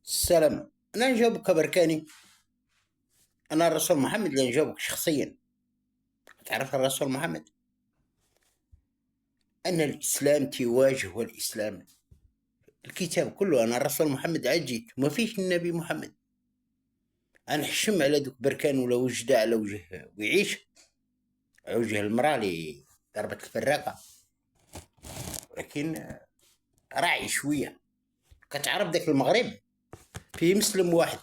السلام. أنا نجاوبك بركاني. أنا الرسول محمد اللي نجاوبك شخصيا. تعرف الرسول محمد أن الإسلام تواجه الإسلام، الكتاب كله. أنا الرسول محمد عجيت وما فيش النبي محمد. أنا حشم على دوك بركان ولا وجده على وجه ويعيش على وجه المرأة اللي ضربت الفراقة، ولكن راعي شوية. كتعرف داك المغرب فيه مسلم واحد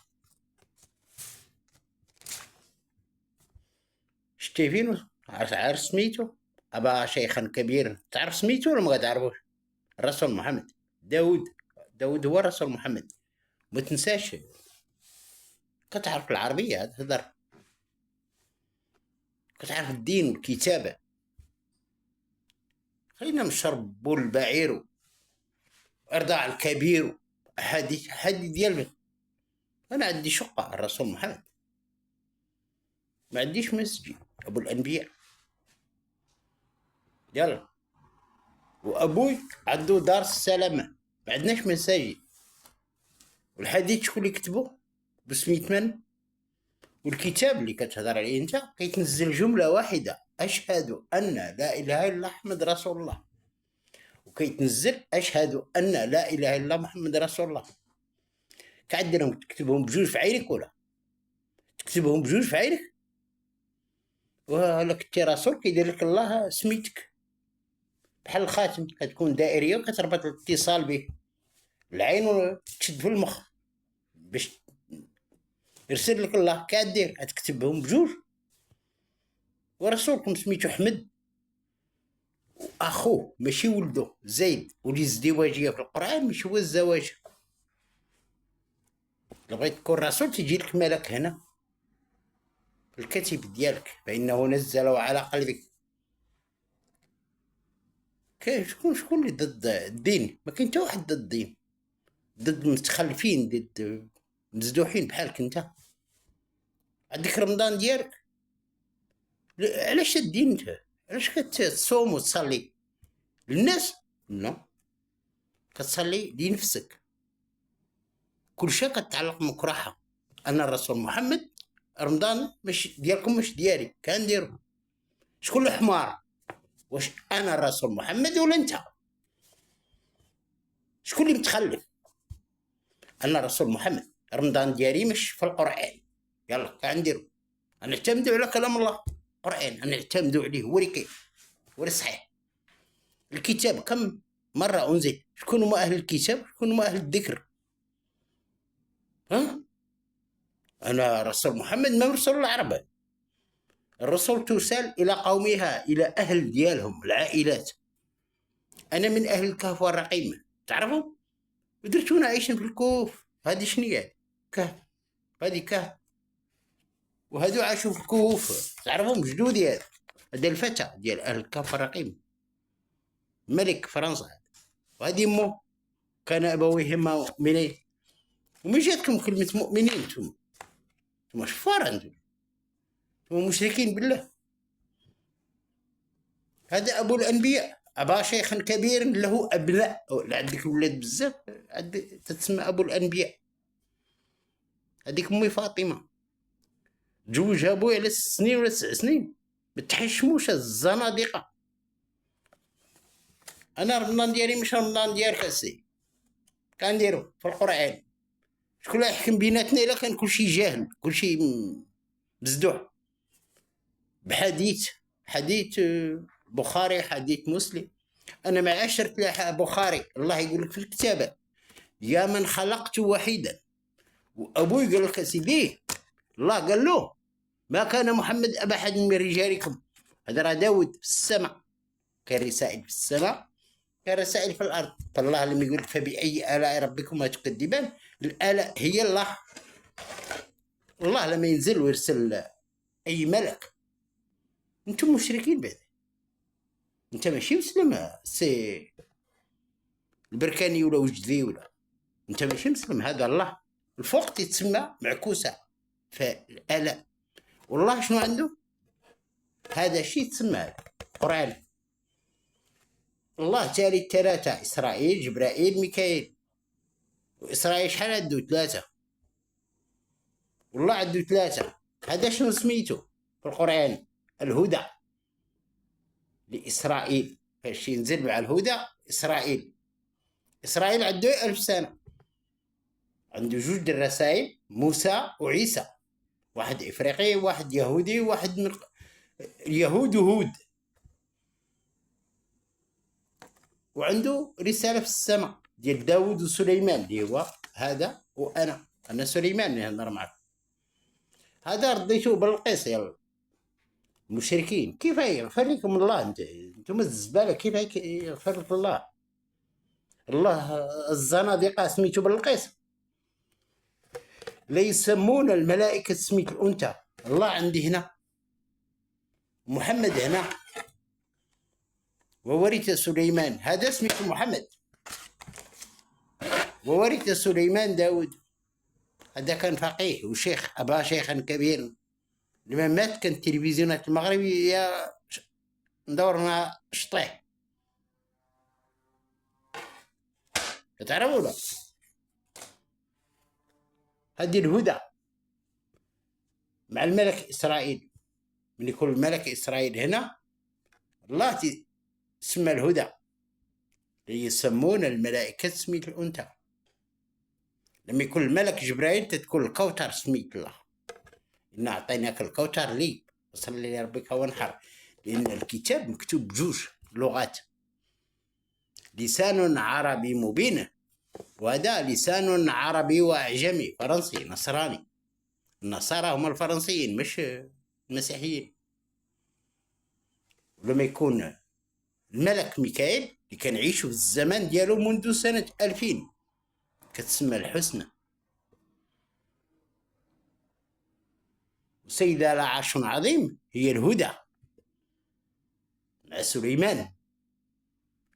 شتي فينو، عارف سميتو؟ أبا شيخا كبير. تعرف سميتو ولا ما تعرفوش؟ الرسول محمد داود. داود هو الرسول محمد. ما تنساش، كتعرف العربية تهدر، كتعرف الدين والكتابة. خلينا نشرب بول البعير وارضاع الكبير حدي ديال. انا عندي شقة الرسول محمد، ما عنديش مسجد ابو الانبياء. يلا، وابوي عنده دار السلامة، ما عندناش مساجد. والحديث شكون اللي كتبه؟ بسميت من؟ والكتاب اللي كتهضر عليه انت كيتنزل جملة واحدة: أشهد أن لا إله إلا محمد رسول الله. وكيتنزل أشهد أن لا إله إلا محمد رسول الله. كعدلهم تكتبهم بجوج في عينك ولا تكتبهم بجوج في عينك؟ ولا كنتي رسول كيدير لك الله سميتك بحال الخاتم، كتكون دائرية وكتربط الاتصال به العين وتشد في المخ باش يرسل لك الله. كدير تكتبهم بجوج. ورسولكم سميتو أحمد، اخوه ماشي ولده زيد. والازدواجيه في القران ماشي هو الزواج. لو بغيت تكون رسول تجي لك ملك هنا في الكتب ديالك، فانه نزله على قلبك. شكون اللي ضد الدين؟ ما كاين حتى واحد ضد الدين، ضد المتخلفين، ضد مزدوحين بحالك انت. عندك رمضان ديالك، علاش الدين انت؟ علاش كتصوم وتصلي للناس؟ لا، كتصلي لنفسك. كل شيء كتعلق مكرهة. انا الرسول محمد رمضان مش ديالكم مش ديالي، كان ديرو. شكون الحمار؟ واش انا الرسول محمد ولا انت؟ شكون اللي متخلف؟ انا الرسول محمد رمضان ديالي مش في القران. يلا كان ديرو. انا اعتمدوا على كلام الله القران، انا اعتمدوا عليه هو اللي كاين، هو اللي صحيح. الكتاب كم مره انزل؟ شكون هما اهل الكتاب؟ شكون هما اهل الذكر؟ ها؟ انا رسول محمد ما مرسل العرب. الرسول ترسل الى قومها، الى اهل ديالهم العائلات. انا من اهل الكهف والرقيم، تعرفوا؟ ودرتونا عايشين في الكهوف. هذه شنية؟ كهف. هذه كهف. وهذو عاشوا في الكهوف، تعرفهم جدودي. هذا الفتى ديال اهل الكهف والرقيم، ملك فرنسا. وهذه امه كان ابويهما مؤمنين. ومن جاتكم كلمه مؤمنين؟ انتم شفار، انتم مشركين بالله. هذا ابو الانبياء، ابا شيخ كبير له ابناء. عندك ولاد بزاف، تتسمى ابو الانبياء. هذيك امي فاطمه تزوجها ابويا على 6 سنين ولا 9 سنين. ما تحشموش الزنادقه. انا رمضان ديالي مش رمضان ديالك السي. كنديرو في القران. شكون اللي يحكم بيناتنا الا كان كلشي جاهل، كلشي مزدوح؟ بحديث، حديث بخاري، حديث مسلم. انا ما عشرت لا بخاري. الله يقول لك في الكتابه: يا من خلقت وحيدا. وابوي قال لك سيدي، الله قال له: ما كان محمد ابا احد من رجالكم. هذا راه داود في السماء. كان رسائل في السماء، كان رسائل في الارض. فالله لما يقول لك فباي الاء ربكما تكذبان، الالاء هي الله. الله لما ينزل ويرسل اي ملك. انتم مشركين بعد. انت ماشي مسلم سي البركاني ولا وجدي ولا. انت ماشي مسلم. هذا الله الفوق تتسمى معكوسه فالالاء. والله شنو عنده؟ هذا الشيء تسمى قرآن. الله تالي الثلاثة: إسرائيل، جبرائيل، ميكائيل. وإسرائيل شحال عدو؟ 3. والله عدو 3. هذا شنو سميتو في القرآن؟ الهدى لإسرائيل. فاش ينزل مع الهدى إسرائيل. إسرائيل عدو 1000 سنة. عنده 2 الرسائل، موسى وعيسى، واحد إفريقي وواحد يهودي وواحد من اليهود وهود. وعنده رسالة في السماء ديال داود وسليمان اللي هو هذا. وأنا سليمان اللي نهضر معكم. هذا رديتوه بالقيس يا المشركين. كيف يغفر لكم الله؟ انتم الزبالة. كيف يغفر لكم الله؟ الله الزنادقة سميتو بالقيس. لا يسمون الملائكة سميت الأنثى. الله عندي هنا، محمد هنا، وورث سليمان. هذا اسمه محمد، وورث سليمان داود. هذا كان فقيه وشيخ، أبا شيخا كبيرا. لما مات كان التلفزيونات المغربية ندورنا شطيح. تعرفوا لا؟ هذه الهدى مع الملك إسرائيل. من يكون الملك إسرائيل هنا، الله تسمى الهدى. يسمون الملائكة سميت الأنثى. لما يكون الملك جبرائيل تتكون الكوثر سميت الله. إنا أعطيناك الكوثر لي وصل لربك وانحر. لأن الكتاب مكتوب ب2 لغات، لسان عربي مبين، وهذا لسان عربي وأعجمي، فرنسي نصراني. النصارى هم الفرنسيين مش المسيحيين. ولما يكون الملك ميكائيل اللي كان يعيشوا في الزمان ديالو منذ سنة 2000 كتسمى الحسنى. وسيدة لها عرش عظيم هي الهدى مع سليمان.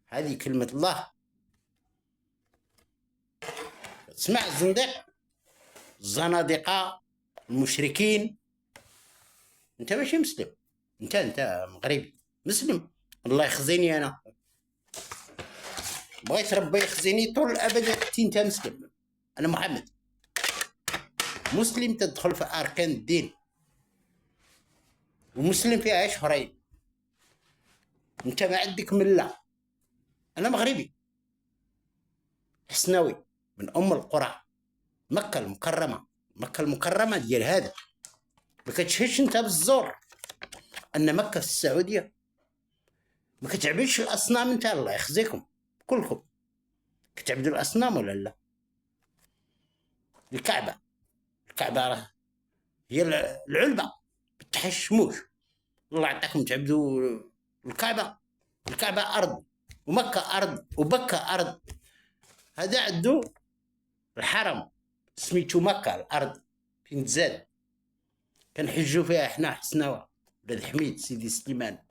هذه كلمة الله. تسمع الزندق، الزنادقة، المشركين. انت ماشي مسلم، انت مغربي مسلم. الله يخزيني انا، بغيت ربي يخزيني طول الابد. انت مسلم، انا محمد مسلم. تدخل في اركان الدين، ومسلم فيها شهرين. انت ما عندك مله. انا مغربي حسناوي من ام القرى، مكه المكرمه. مكه المكرمه ديال هذا ما كتشهدش انت بالزور ان مكه في السعوديه. ما كتعبدش الاصنام انت. الله يخزيكم كلكم. كتعبدوا الاصنام ولا لا؟ الكعبه راه هي العلبه، بتحشموش. الله يعطيكم تعبدوا الكعبه. الكعبه ارض، ومكه ارض، وبكه ارض. هذا عندو الحرم سميتو مكه الارض فين تزاد. كنحجوا فيها حنا حسناوه ولاد حميد سيدي سليمان.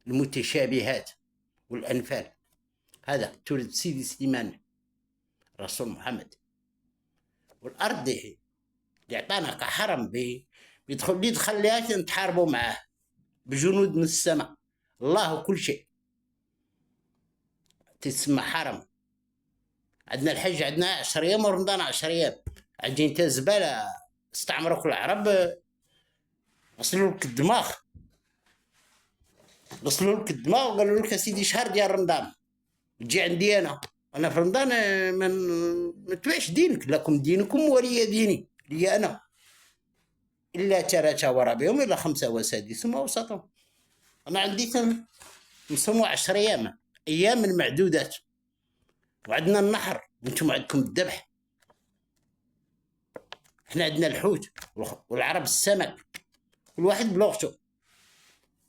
المتشابهات والانفال هذا تولد سيدي سليمان رسول محمد. والارض اللي عطانا كحرم بيدخل لي دخل ليها نتحاربوا معاه بجنود من السماء. الله كل شيء تسمى حرم. عندنا الحج عندنا 10 ايام، ورمضان 10 ايام. عندي انت زباله استعمروك العرب، غسلوا لك الدماغ. غسلوا لك الدماغ وقالوا لك سيدي شهر ديال رمضان تجي عندي انا في رمضان ما نتبعش دينك. لكم دينكم ولي ديني. لي انا الا 3 ورابعهم الا 5 وسادسهم ووسطهم. انا عندي نصوموا 10 ايام المعدودات. وعندنا النحر وانتم عندكم الذبح. احنا عندنا الحوت والعرب السمك، كل واحد بلغته.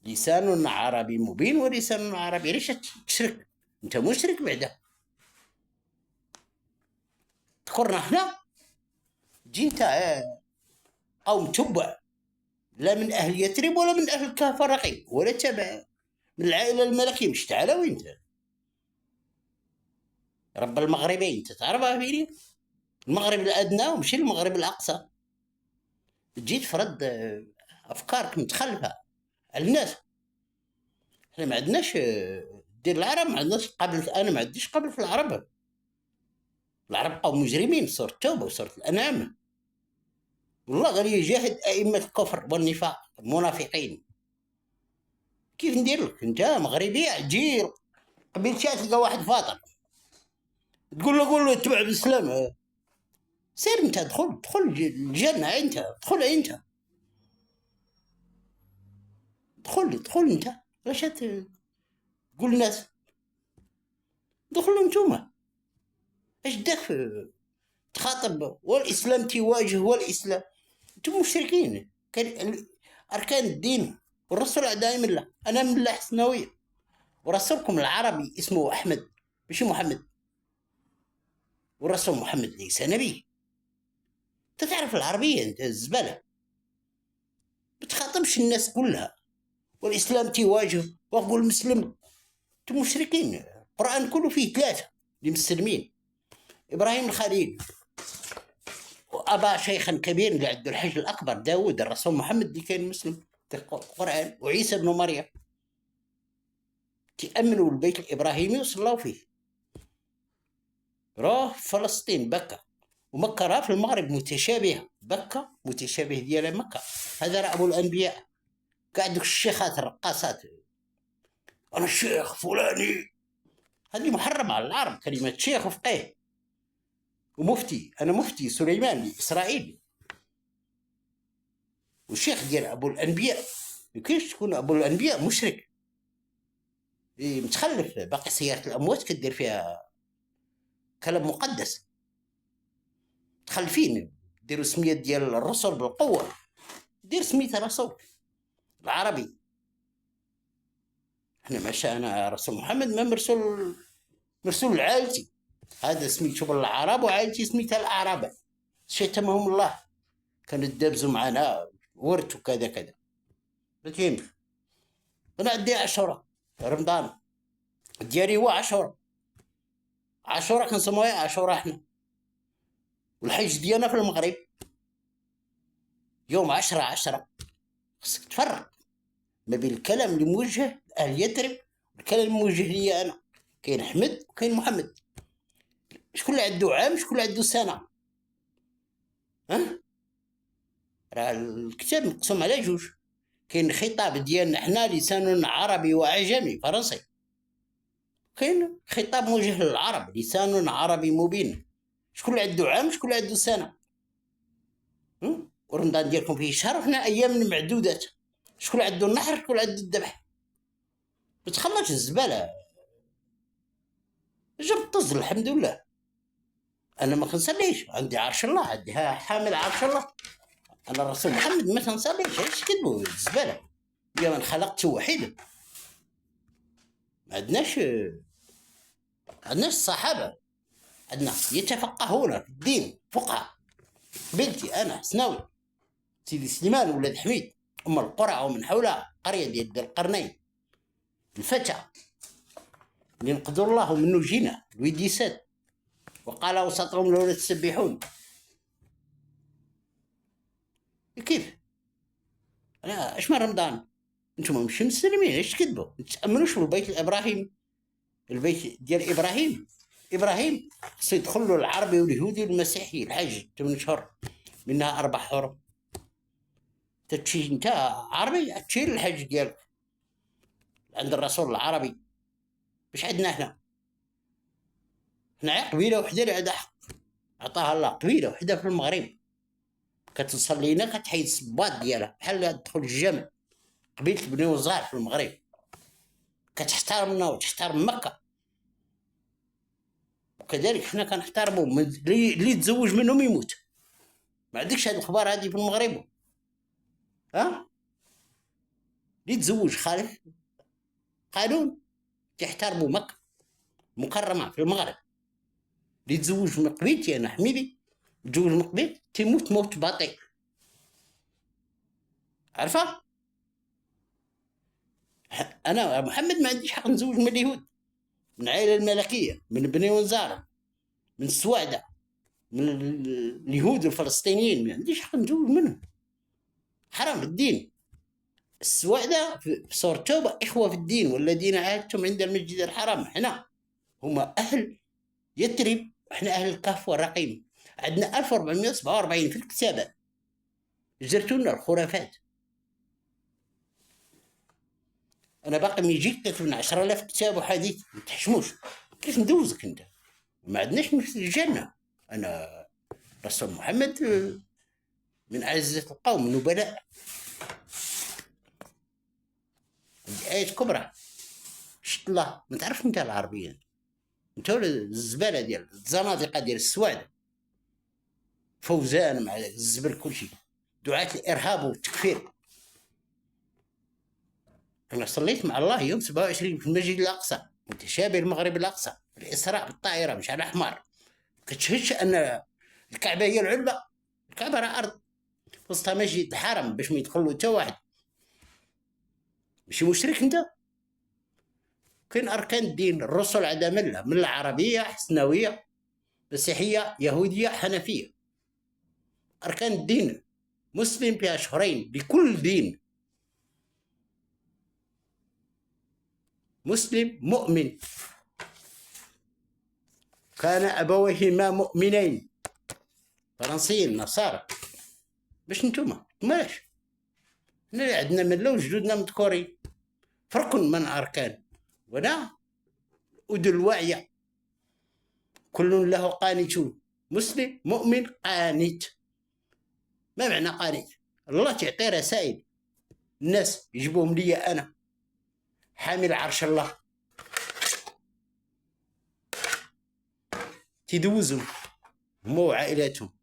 لسان عربي مبين ولسان عربي. ليش تشرك؟ انت مشرك بعدا. تقرنا احنا جي انت او متبع لا من اهل يثرب ولا من اهل الكهف الرقيق ولا تبع من العائله الملكيه. مش تعالى وين انت رب المغربين. انت تعرفها فيني؟ المغرب الادنى ومشي المغرب الاقصى. جيت فرد افكارك متخلفه على الناس. احنا ما عندناش دير العرب، ما عندناش قبل. انا ما عنديش قبل في العرب. العرب قوم مجرمين، سورة التوبة وسورة الأنعام. والله غير يجاهد أئمة الكفر والنفاق المنافقين. كيف ندير لك انت مغربي عجير قبيلتي تلقى واحد فاطر تقول له قول له اتبع الاسلام، سير انت دخل الجنه، انت دخل دخل انت. واش تقول الناس دخلوا انتوما؟ اش داك تخاطب والاسلام تيواجه والاسلام؟ انتم مشركين. كان اركان الدين والرسول دائما لا انا من الله حسنويه، ورسولكم العربي اسمه احمد ماشي محمد، والرسول محمد ليس نبي. انت تعرف العربيه انت الزباله، بتخاطبش الناس كلها والاسلام تيواجه واقول مسلم. انتم مشركين. القران كله فيه ثلاثه للمسلمين: ابراهيم الخليل، وابا شيخا كبير اللي عنده الحج الاكبر داود، الرسول محمد اللي كان مسلم في القران، وعيسى ابن مريم تأمنوا البيت الابراهيمي وصلوا فيه. راه فلسطين بكة، ومكة راه في المغرب متشابهة، بكة متشابه ديال مكة. هذا راه أبو الأنبياء. قاعد دوك الشيخات الرقاصات، أنا الشيخ فلاني، هذه محرمة على العرب كلمة شيخ وفقيه. ومفتي، أنا مفتي سليمان الإسرائيلي، والشيخ ديال أبو الأنبياء. كيفاش تكون أبو الأنبياء مشرك؟ إيه متخلف، باقي سيارة الأموات كدير فيها كلام مقدس. متخلفين، ديروا سمية ديال الرسل بالقوة، دير سميتها رسول العربي. احنا ما شاءنا رسول محمد ما مرسول لعائلتي، هذا سميتو بالعرب وعائلتي سميتها الأعراب، شتمهم الله، كانوا يدابزوا معنا ورث وكذا كذا. فهمت؟ انا عندي عاشوراء رمضان ديالي هو عاشوراء كنسموها عاشوراء احنا، والحج ديالنا في المغرب يوم 10/10. خصك تفرق ما بين الكلام اللي موجه لأهل يثرب والكلام اللي موجه لي أنا. كاين أحمد وكاين محمد، شكون اللي عنده عام شكون اللي عنده سنة؟ راه الكتاب مقسوم على جوج. كاين الخطاب ديالنا حنا لسان عربي وعجمي فرنسي، كاين خطاب موجه للعرب لسان عربي مبين. شكون اللي عنده عام شكون اللي عنده سنة؟ ورمضان ديالكم فيه شهر وحنا أيام معدودات. شكون عنده النحر شكون عنده الذبح؟ بتخلص الزبالة. جبت طز الحمد لله. أنا ما كنصليش، عندي عرش الله، عندي حامل عرش الله. أنا الرسول محمد ما كنصليش، ايش كذبوا الزبالة. يا من خلقت وحيد، ما عندناش الصحابة، عندنا يتفقهون في الدين فقهاء. بنتي أنا حسناوي سيدي سليمان ولاد حميد، أم القرى ومن حولها قرية ديال القرنين، الفتى اللي نقدر الله منه جينا الويديسات، وقال وسطهم لولا تسبحون. كيف؟ أنا إيش ما رمضان؟ أنتم مش مسلمين، إيش كذبوا؟ تأمنوش بالبيت الإبراهيمي، البيت ديال إبراهيم خصو يدخل له العربي واليهودي والمسيحي الحج 8 شهور، منها 4 حرم. تمشي أنت عربي تشيل الحج ديالك عند الرسول العربي. مش عندنا حنا قبيله وحده اللي عندها حق عطاها الله، قبيله وحده في المغرب كتصلينا كتحيد الصباط ديالها بحال تدخل الجامع. قبيله بني وزار في المغرب كتحترمنا وتحترم مكه، وكذلك حنا كنحترموا اللي يتزوج منهم يموت. ما عندكش هاد الاخبار هادي في المغرب؟ اللي يتزوج خالف قانون تحترموا مكه مكرمه في المغرب. اللي يتزوج من قبيلتي انا حميدي يتزوج من قبيل تيموت موت بطيء، عارفه؟ انا محمد ما عنديش حق نزوج من اليهود، من العائله الملكيه، من بني ونزار، من السواعده، من اليهود الفلسطينيين، ما عنديش حق نزوج منهم، حرام الدين. السواعده في سورة التوبه اخوه في الدين والذين عاهدتم عند المسجد الحرام، حنا هما اهل يثرب احنا اهل الكهف والرقيم عندنا 1447 في الكتابة، زرتوا لنا الخرافات. انا باقي من يجيك كتب من 10,000 كتاب وحديث، ما تحشموش. كيف ندوزك انت؟ ما عندناش مثل الجنة. انا رسول محمد من أعزة القوم نبلاء. آية كبرى. شت الله، ما تعرف انت العربية، انت الزبالة ديال الزنادقة ديال السواد، فوزان مع الزبل كل شيء، دعاة الإرهاب والتكفير. أنا صليت مع الله يوم 27 في المسجد الأقصى، متشابه المغرب الأقصى، الإسراء بالطائرة مش على حمار. كتشهدش أن الكعبة هي العلبة؟ الكعبة راه أرض وسطها مسجد الحرم باش ما يدخل له حتى واحد. ماشي مشرك أنت؟ كاين أركان الدين، الرسل عندها ملة عربية حسنوية مسيحية يهودية حنفية. أركان الدين مسلم فيها شهرين لكل دين. مسلم مؤمن، كان أبويهما مؤمنين، فرنسيين نصارى. باش نتوما ماش حنا عندنا ملة وجدودنا مذكورين. فرق من أركان ولا أذن واعية، كل له قانتون. مسلم مؤمن قانت. ما معنى قانت؟ الله تعطي رسائل الناس يجيبوهم لي أنا حامل عرش الله، تدوزهم هم وعائلاتهم.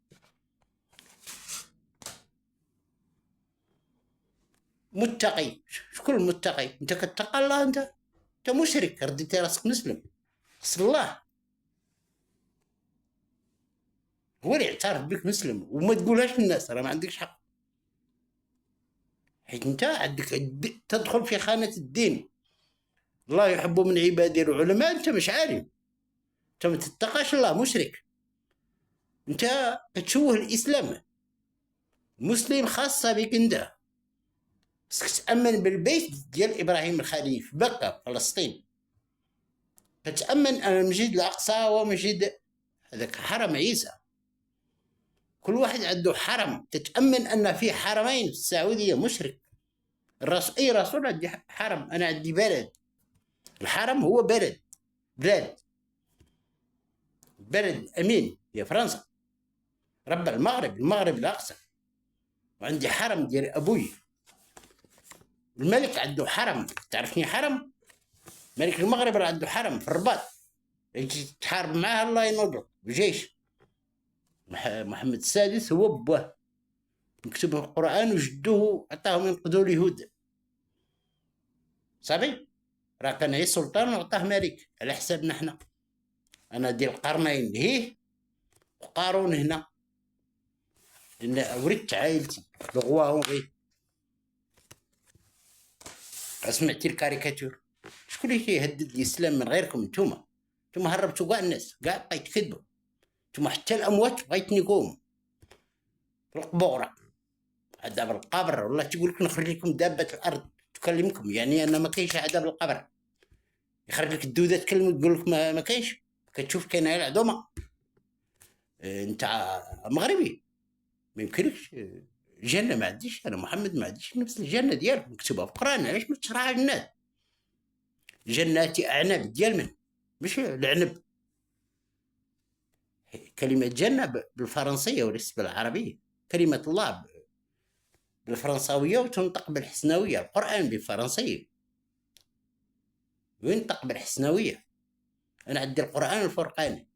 متقي، شكون المتقي؟ انت كتقى الله، انت مشرك، رديتي راسك مسلم. اصل الله هو اللي يعترف بك مسلم، وما تقولهاش للناس، راه ما عندكش حق، حيت انت عندك تدخل في خانة الدين. الله يحب من عباده العلماء، انت مش عالم، انت ما تتقاش الله، مشرك. انت كتشوه الاسلام. مسلم خاصة بك انت، بس تأمن بالبيت ديال إبراهيم الخليل في بكة فلسطين، كتأمن المسجد الأقصى ومسجد هذاك حرم عيسى. كل واحد عنده حرم، تتأمن أن في حرمين في السعودية. مشرك. أي رسول عندي حرم، أنا عندي بلد. الحرم هو بلد أمين يا فرنسا، رب المغرب الأقصى. وعندي حرم ديال أبوي الملك، عنده حرم. تعرفني حرم؟ ملك المغرب راه عنده حرم في الرباط، يجي تحارب معاه الله ينوضك بجيش. محمد السادس هو بواه، مكتوب في القرآن، وجدوه عطاهم ينقذوا اليهود. صافي، راه كان هي سلطان وعطاه ملك على حسابنا حنا. انا ديال القرنين هيه وقارون هنا، لان ورثت عائلتي لغواهم غير. سمعتي الكاريكاتور؟ شكون اللي كيهدد الاسلام من غيركم؟ نتوما هربتوا كاع الناس، كاع بقيت تكذبوا نتوما، حتى الاموات بغيت نيكوهم في القبوره، عذاب القبر. والله تقول لك نخرج لكم دابه الارض تكلمكم، يعني ان ما كاينش عذاب القبر. يخرج لك الدوده تكلمك تقول لك ما كاينش. كتشوف كاين غير العظمه. انت مغربي ما يمكنلكش. الجنه ما عنديش انا محمد، ما عنديش نفس الجنه ديالك مكتوبه في القران. علاش ما تشرحها للناس؟ جنات اعنب ديال من؟ مش العنب. كلمه جنه بالفرنسيه وليس بالعربيه. كلمه الله بالفرنساويه وتنطق بالحسناويه. القران بالفرنسيه وينطق بالحسناويه. انا عندي القران الفرقاني.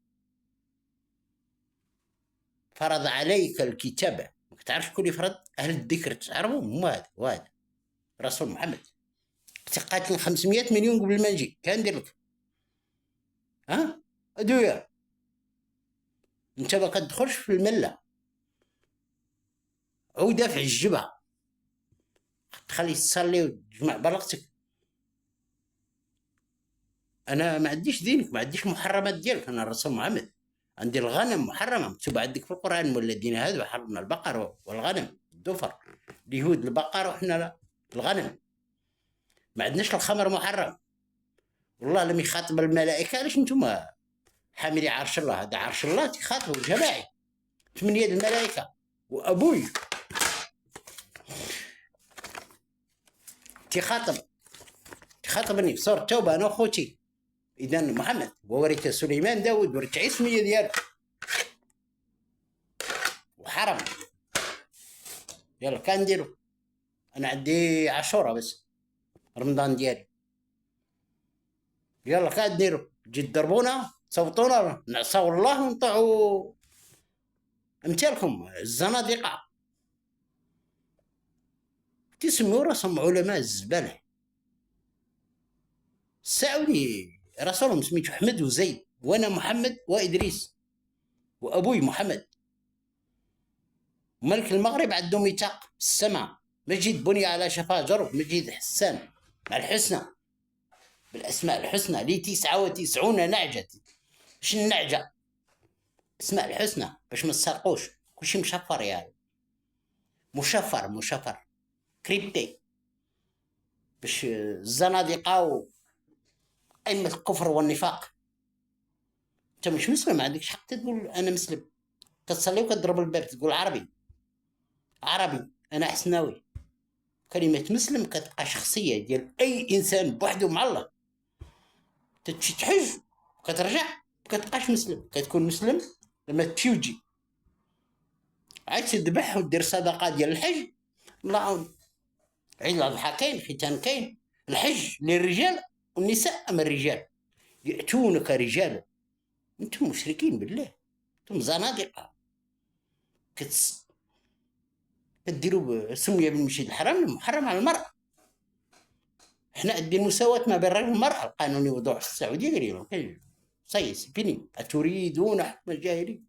فرض عليك الكتابه، ما تعرفش شكون يفرض؟ اهل الذكر تعرفهم، هما هذا رسول محمد. قاتل 500 مليون قبل ما نجي، كان ندير لك ادويه. انت ما كتدخلش في المله، عوده في الجبهه، تخلي تصلي وتجمع برقتك. انا ما عنديش دينك، ما عنديش محرمات ديالك. انا الرسول محمد عندي الغنم محرمه، مكتوب عندك في القران: والذين هادوا حرمنا البقر والغنم الدفر. اليهود البقر وحنا لا الغنم. ما عندناش الخمر محرم. والله لم يخاطب الملائكه. علاش نتوما حاملي عرش الله. هذا عرش الله تخاطبوا جماعي 8 الملائكة. وأبوي تخاطبني في سورة التوبة أنا وخوتي. إذا محمد وورث سليمان داود ورث اسمية ديالو وحرم. يلا كنديرو أنا عندي عاشورة بس رمضان ديالي. يلا كنديرو تجي تضربونا تصوتونا نعصاو الله ونطيعوا امثالكم الزنادقة تسموا راسهم علماء الزبالة. ساوني رسولهم سميتو أحمد وزيد وأنا محمد وإدريس وأبوي محمد. ملك المغرب عنده ميثاق السماء. مجيد بني على شفا جرف. مجيد حسان مع الحسنى بالأسماء الحسنى لي 99 نعجة. اش النعجة؟ اسماء الحسنى باش ما تسرقوش. كلشي مشفر يعني مشفر كريبتي باش الزنادقة أئمة الكفر والنفاق. انت مش مسلم ما عندكش حق تقول انا مسلم. كتصلي وكتضرب الباب تقول عربي انا حسناوي. كلمة مسلم كتبقى شخصية ديال اي انسان بوحدو مع الله. تمشي تحج وكترجع مكتبقاش مسلم. كتكون مسلم لما تمشي وتجي عاد تذبح ودير صدقة ديال الحج. الله عون. عيد الأضحى كاين، ختان كاين، الحج للرجال والنساء. أما الرجال يأتونك رجالا. انتم مشركين بالله، انتم زنادقة. كديروا سمية بالمسجد الحرام المحرم على المرأة. احنا عندنا المساواة ما بين الرجل والمرأة. القانون يوضوع في السعودية قريبا سيس بني أتريدون حكم الجاهلية.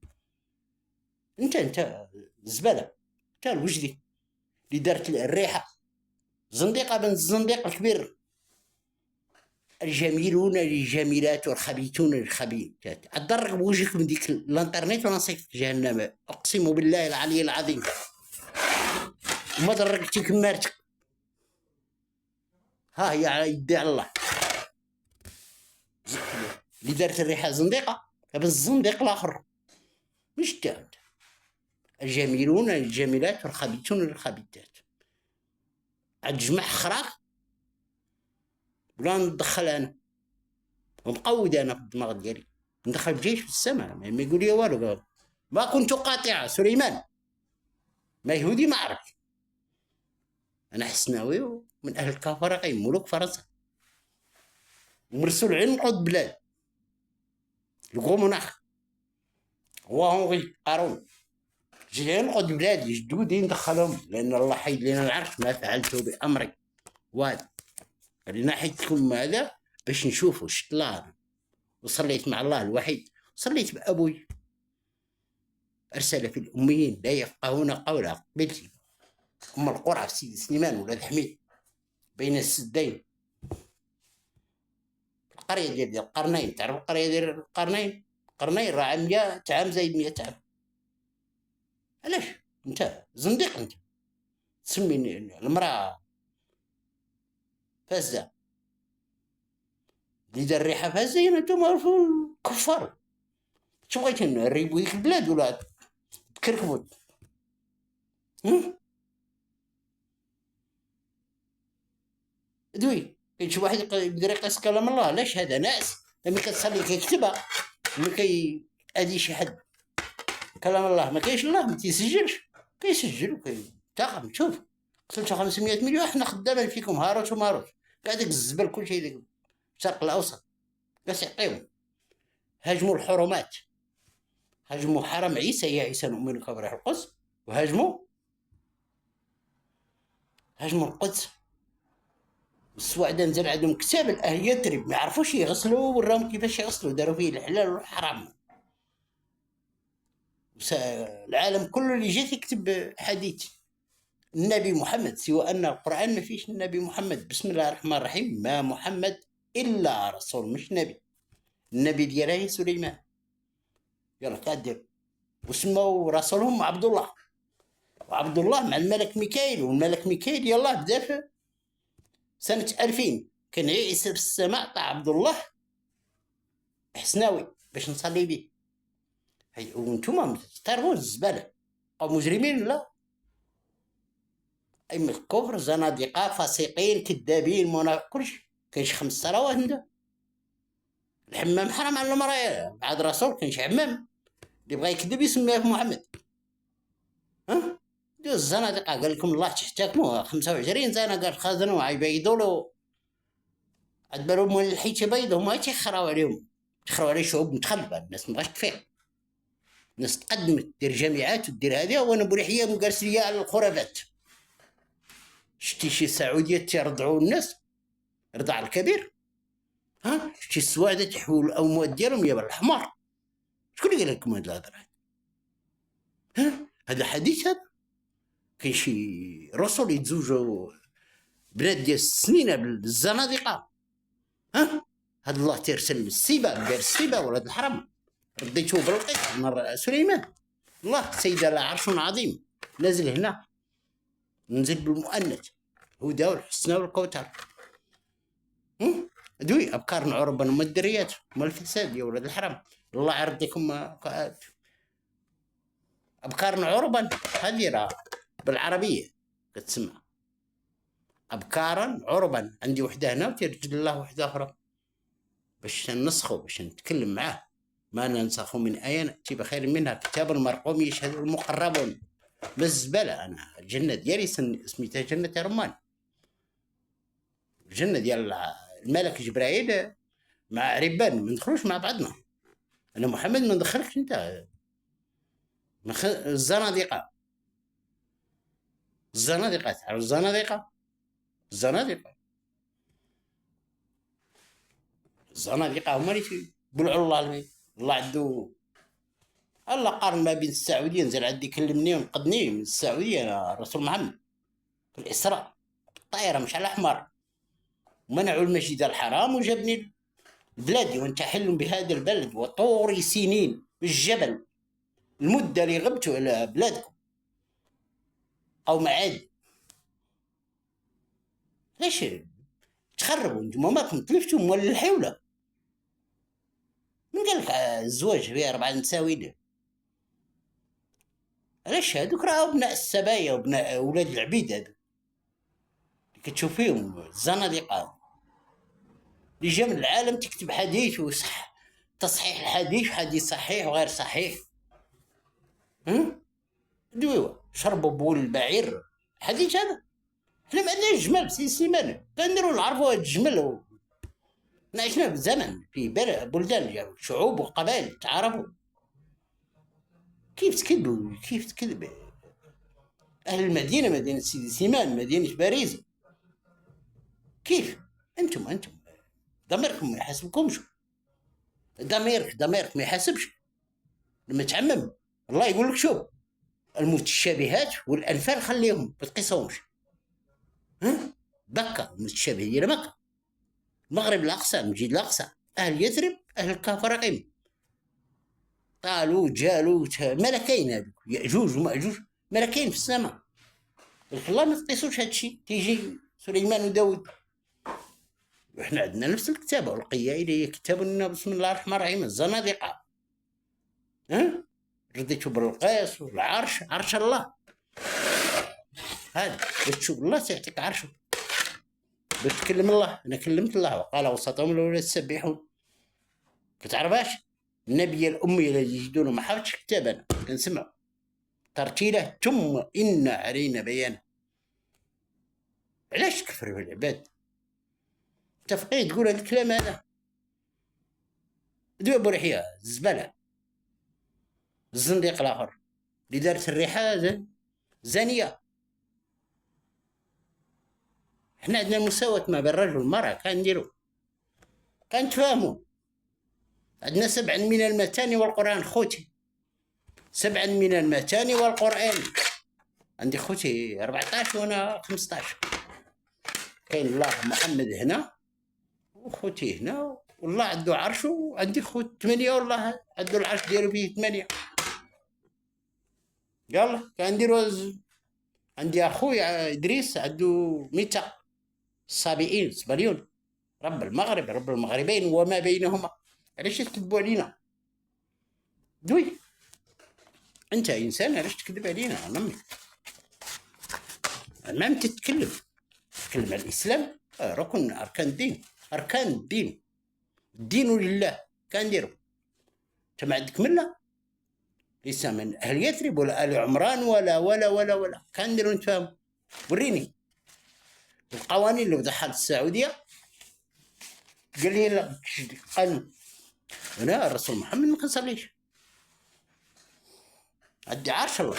انت زبالة. انت الوجدي اللي دارت الريحة زنديقة بنت الزنديق الكبير. الجميلون للجميلات والخبيثون للخبيثات. أتضرق بوجهك من ديك الانترنت ونصيك في جهنم. أقسم بالله العلي العظيم وما ضرقتك مارتك. ها هي على يدي الله اللي دارت الريحة زنديقة. بس الزنديق الآخر مش انت. الجميلون للجميلات والخبيثون للخبيثات. أجمع خراق بلا ندخل أنا ومقود أنا في الدماغ ديالي. ندخل بجيش في السماء ما يقول لي والو. ما كنت قاطعة سليمان ما يهودي ما عرف. أنا حسناوي ومن أهل الكفرة غير ملوك فرنسا ومرسول علم قد بلاد الغو مناخ هو هونغي قارون. جينا نقعد بلادي جدودي ندخلهم لأن الله حيد لنا العرش ما فعلته بأمري. وهذا اللي ناحيتكم هذا باش نشوفوا شت الله. وصليت مع الله الوحيد. صليت بأبوي أرسل في الأميين لا يفقهون قولا. قبلتي أم القرى في سيدي سليمان ولاد حميد بين السدين. القرية ديال القرنين. تعرف القرية ديال القرنين؟ القرنين راه 100 عام زايد 100 عام. علاش انت زنديق؟ انت تسمي المرأة فازة اللي دار الريحة فازة. انتم كفار. شو بغيتي نريبو ديك البلاد ولا تكركبوا؟ دوي كاين شي واحد يقدر يقيس كلام الله. علاش هذا ناس لما كتصلي كيكتبها ملي كيأذي شي حد كلام الله. ما كاينش الله ما تيسجلش. كيسجل وكيتاخم. شوف قتلتو 500 مليون. حنا خدامين فيكم هاروت وماروت. كاع داك الزبل كلشي داك الشرق الاوسط بس يعطيهم. هاجموا الحرمات. هاجموا حرم عيسى. يا عيسى نؤمن بروح القدس. وهاجموا القدس. السواعدة نزل عندهم كتاب الأهل يثرب ما يعرفوش يغسلوا. وراهم كيفاش يغسلوا. داروا فيه الحلال والحرام. العالم كله اللي جات يكتب حديث النبي محمد. سوى أن القرآن ما فيش النبي محمد. بسم الله الرحمن الرحيم. ما محمد إلا رسول مش نبي. النبي ديالها سليمان. يلا كادير. وسموا رسولهم عبد الله. وعبد الله مع الملك ميكائيل. والملك ميكائيل يلا بدا في سنة 2000 كان عيسى في السماء طاع عبد الله حسناوي باش نصلي به. وانتم ترموا الزبالة أو مجرمين. لا، أئمة الكفر، زنادقة، فاسقين، كذابين، كلشي. كاينش 5 صلوات عنده. الحمام حرام على المرأة بعد رسول. كاينش حمام اللي بغا يكذب يسميه محمد. ها دوز الزنادقة قال لكم الله تحتكموا 25 سنة قال خازنوا عيبيدوا له عدبروا مول الحيت بيضوا ما تيخراو عليهم. تخراو على شعوب متخلفة. الناس مبغاش تفيق. الناس تقدمت دير جامعات ودير هذه. وانا بوريحية مجالس ليا على الخرافات. شتي شي سعودية تيرضعوا الناس رضع الكبير. ها شتي السواعدة تحول الأموات ديالهم يا بالحمار. شكون اللي قال لكم هاد الهضرة؟ ها هذا حديث. هذا كاين شي رسل يتزوجوا بنات ديال 6 سنين بالزنادقة. ها هاد الله تيرسل السيبة دير السيبة ولاد الحرام. رديتو بالقيت نهار سليمان. الله سيد على عرش عظيم نازل هنا. ننزل بالمؤنث هدى والحسنى والكوثر. دوي ابكار عربا وما الدريات وما الفساد يا ولاد الحرام. الله يرديكم ابكار عربا. هذه راه بالعربيه كتسمى ابكارا عربا. عندي وحده هنا وترجل الله وحده اخرى باش نسخو باش نتكلم معاه. ما ننسخ من آية نأتي بخير منها كتاب مرقوم يشهد المقربون. بالزبالة. أنا الجنة ديالي سميتها جنة رمان. الجنة ديال الملك جبرائيل مع ربان ما ندخلوش مع بعضنا. أنا محمد ما ندخلكش أنت. الزنادقة. الزنادقة تعرف الزنادقة. الزنادقة هما اللي يقولوا الله البيت. الله عنده الله قارن ما بين السعودية. نزل عندي كلمني ونقدني من السعودية يا رسول محمد في الإسراء الطائرة مش على الأحمر. ومنعوا المسجد الحرام وجابني بلادي وانت حل بهذا البلد وطوري سنين بالجبل. المدة اللي غبتوا على بلادكم أو معادي. ليش تخربوا انتم؟ ماكم تلفتوا مول الحولة. من قال لك الزواج فيه 4 نساوي؟ علاش هادوك راه ابناء السبايا وابناء ولاد العبيد. هادو كتشوف فيهم الزنادقة اللي جا من العالم تكتب حديث وصح تصحيح الحديث حديث صحيح وغير صحيح. دويوا شربوا بول البعير حديث هذا. حنا ما عندناش جمال في سيمانه كنديروا نعرفوا هاد الجمل. عشنا في زمن في بلدان شعوب وقبائل تعرفوا كيف تكذبوا. كيف تكذب أهل المدينة مدينة سيدي سيمان مدينة باريس. كيف أنتم ضميركم ما يحاسبكمش. ضميرك ما يحاسبش لما تعمم. الله يقول لك شوف المتشابهات والأنفال خليهم ما تقيسهمش. بكة المتشابه ديال مكة. المغرب الأقصى المسجد الأقصى. أهل يثرب أهل الكفرقين. طالوت جالوت ملكين. هذوك يأجوج ومأجوج ملكين في السماء. الله ما تقيسوش هادشي. تيجي سليمان وداود وإحنا عندنا نفس الكتابة والقية اللي هي كتاب بسم الله الرحمن الرحيم. الزنادقة رديتو بالقيس والعرش عرش الله. هذا باش تشوف الله سيعطيك عرشه. باش تكلم الله. أنا كلمت الله وقال وسطهم الأولى تسبحون. كتعرفاش النبي الأمي الذي يجدونه ما حفظش كتابنا كنسمع ترتيله ثم إن علينا بيانه. علاش تكفروا العباد؟ تفقيه تقول هذا الكلام هذا. دو أبو رحية الزبالة. الزنديق الآخر اللي دارت الريحة زانية. احنا عندنا المساواة ما بين الرجل والمرأة كنديرو كنتفاهموا. عندنا 7 من المثاني والقرآن خوتي. 7 من المثاني والقرآن. عندي خوتي 14 وانا 15. كاين الله محمد هنا وخوتي هنا والله عنده عرشه وعندي خوت 8 والله عنده العرش ديالو فيه 8. يلا كنديرو عندي اخويا ادريس عنده 100 صابئين صبريون. رب المغرب رب المغربين وما بينهما. علاش تكذبوا علينا؟ دوي انت انسان، علاش تكذب علينا؟ نمي ما تتكلم على الاسلام، ركن اركان الدين، اركان الدين، الدين لله. كان نديرو انت ما عندك مله، ليس من اهل يثرب ولا ال عمران ولا كان نديرو نتفاهم. وريني القوانين اللي وضعها السعوديه. قال لي لا قانون، انا الرسول محمد ما كنصليش، عندي عرش الله،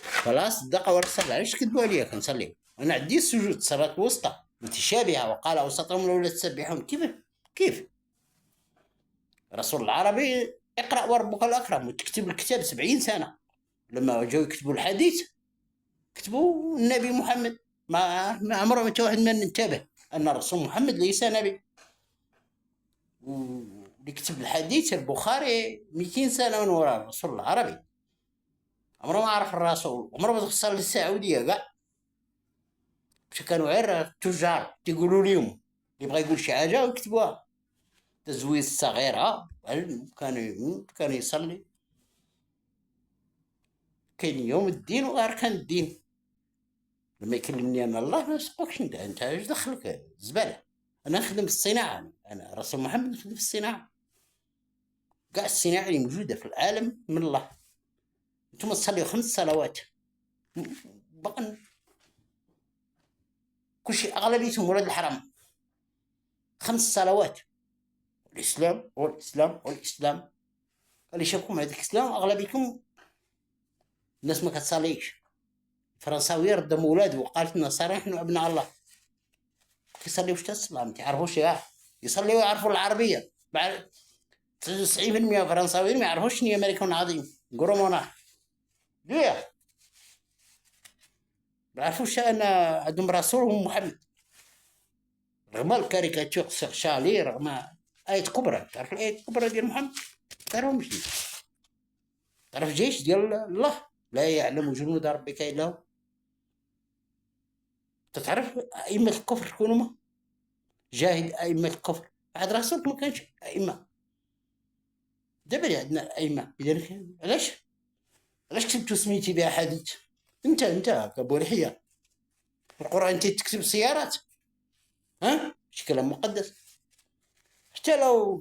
خلاص الدقه ورسل. علاش كذبوا عليا؟ كنصلي انا، عندي السجود، الصلاه الوسطى متشابهه، وقال اوسطهم لولا تسبحون. كيف الرسول العربي اقرا وربك الاكرم، وتكتب الكتاب 70 سنه. لما جاوا يكتبوا الحديث كتبوا النبي محمد، ما عمره ما واحد من انتبه ان الرسول محمد ليس نبي. واللي كتب الحديث البخاري 200 سنه من وراء الرسول العربي، عمره ما عرف الرسول، عمره ما توصل للسعوديه كاع. كانوا غير التجار تيقولوا لهم اللي بغى يقول شي حاجه ويكتبوها. تزويج الصغيره كان يصلي. كاين يوم الدين واركان الدين. لما يكلمني انا الله ما يسبقش، انت ايش دخلك؟ زباله. انا نخدم في الصناعه، انا رسول محمد نخدم في الصناعه. كاع الصناعه اللي موجوده في العالم من الله. انتم تصليوا 5 صلوات، بقى كل شيء اغلبيتهم ولاد الحرام. 5 صلوات. والاسلام اللي شافكم هذاك الاسلام اغلبيتكم الناس ما كتصليش. فرنساويه ردموا ولاد وقالت النصارى نحن ابناء الله. كيصليو واش الصلاه؟ ما تعرفوش كاع. يصليو يعرفوا العربيه، بعد 99% فرنساويين ما يعرفوش شنو امريكان عظيم غرومونا ليه. ما يعرفوش ان عندهم رسولهم محمد، رغم الكاريكاتير شالي، رغم آية كبرى. تعرف الآية الكبرى ديال محمد؟ تعرفهمش؟ تعرف جيش ديال الله لا يعلم جنود ربك إلا هو. تعرف أئمة الكفر شكون هما؟ جاهد أئمة الكفر. عاد رسولك ما كانش أئمة، دابا عندنا أئمة. إذا علاش كتبتو سميتي بها حديث؟ انت كابو لحية القرآن انت تكتب سيارات؟ ها؟ شي كلام مقدس. حتى لو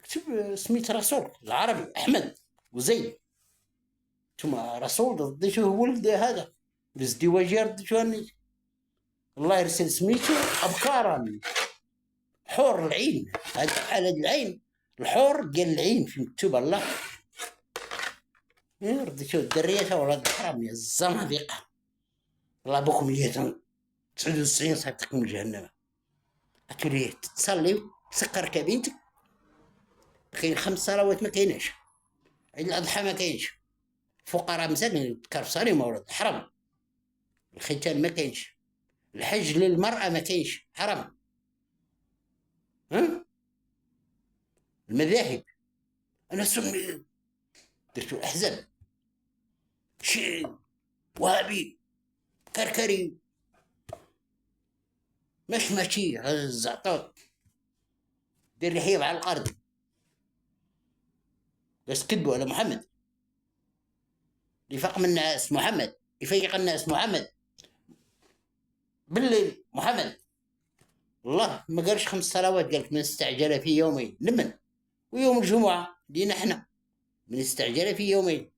كتب سميت رسول العربي احمد وزيد، ثم رسول رديتو ولد هذا الازدواجيه، رديتو هني. الله يرسل سميتو ابكارا حور العين. هذا حال هاد العين الحور ديال العين في مكتوب الله. رديتو الدريه ولاد الحرام يا الزنادقه. الله بكم 199 صيفطكم لجهنم. اكليه تصلي تسكر كابينتك. كاين 5 صلوات ما كايناش، عيد الاضحى ما كاينش، فقراء مساكين كرفصاني مولد حرام، الختان ما كاينش، الحج للمرأة ما كاينش حرام. المذاهب انا سمي درتو احزاب، شيعي وهابي كركري ماشي الزعطوط دير رحيب على الارض. بس كذبوا على محمد، يفق من الناس محمد، يفيق الناس محمد. بالليل محمد الله ما قالش 5 صلوات، قالك من استعجل في يومين لمن، ويوم الجمعة دينا احنا من استعجل في يومين.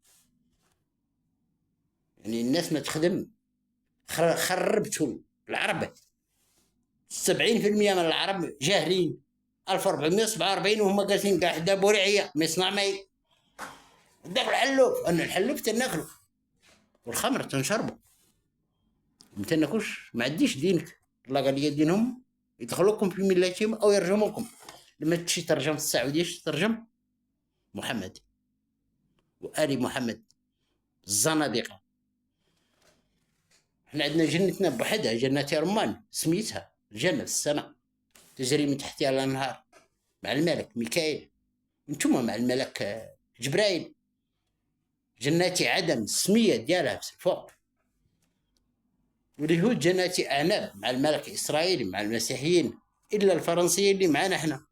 يعني الناس ما تخدم، خربتوا العرب. 70% من العرب جاهلين. 1447 وهم جالسين قاع حدا بورعية ما يصنع ماي. داك الحلوف، انا الحلوف تناكلو والخمر تنشربو، ما تناكلوش. ما عنديش دينك. الله قال لي دينهم يدخلوكم في ملتهم او يرجموكم. لما تمشي ترجم في السعوديه ترجم محمد وآل محمد الزنادقه. احنا عندنا جنتنا بوحدها، جنة رمان سميتها الجنة في السماء تجري من تحتها الانهار مع الملك ميكائيل، انتم مع الملك جبرائيل. جنات عدن السمية ديالها في الفوق. واليهود جنات أعناب مع الملك إسرائيل مع المسيحيين، إلا الفرنسيين اللي معنا احنا.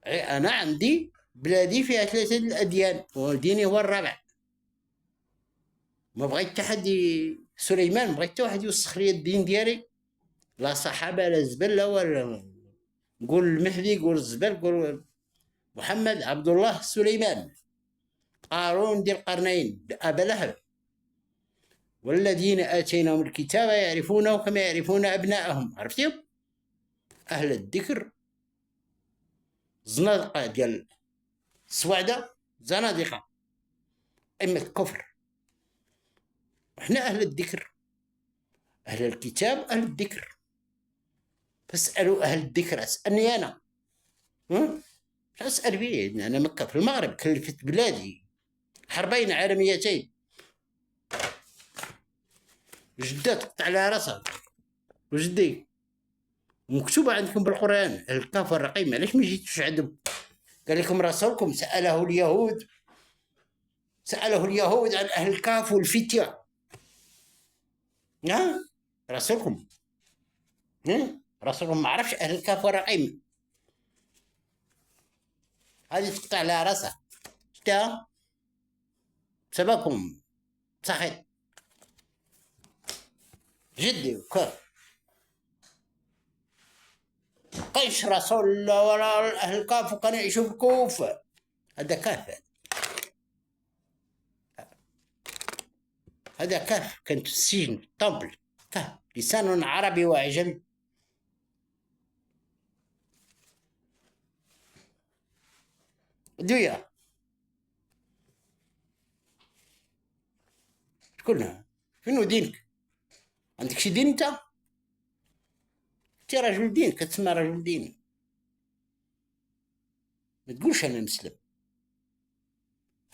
أنا عندي بلادي فيها 3 الأديان وديني هو الرابع. ما بغيت حد سليمان، بغيت حتى واحد يوسخ لي الدين ديالي، لا صحابة لا زبل لا والو. قول المهدي، قول الزبل، قول محمد عبد الله سليمان قارون ذي القرنين أبا لهب. والذين آتيناهم الكتاب يعرفونه كما يعرفون أبناءهم. عرفتيهم؟ أهل الذكر زنادقة ديال السوعدة، زنادقة أئمة الكفر. وحنا أهل الذكر، أهل الكتاب، أهل الذكر. فاسألوا أهل الذكر. أسألني أنا؟ مش أسأل فيه. أنا مكة في المغرب، كلفت بلادي حربين عالميتين، جدة تقطع على راسها وجدي، مكتوبة عندكم بالقرآن الكاف والرقيم. علاش ما جيتوش عندهم؟ قال لكم رسولكم سأله اليهود، سأله اليهود عن أهل الكاف والفتية. نعم رسولكم، رسولكم ما عرفش أهل الكاف والرقيم. هذه تقطع على راسها. شتا سببكم صحيح جدي وكاف قيش رسول الله ولا أهل الكاف وكانوا يعيشوا في الكوفة. هذا كاف، هذا كاف كانت في السجن طبل. كاف لسان عربي وأعجمي. دويا شكونها؟ شنو دينك؟ عندك شي دين انت؟ انت رجل دين، كتسمى رجل دين. ما تقولش انا مسلم.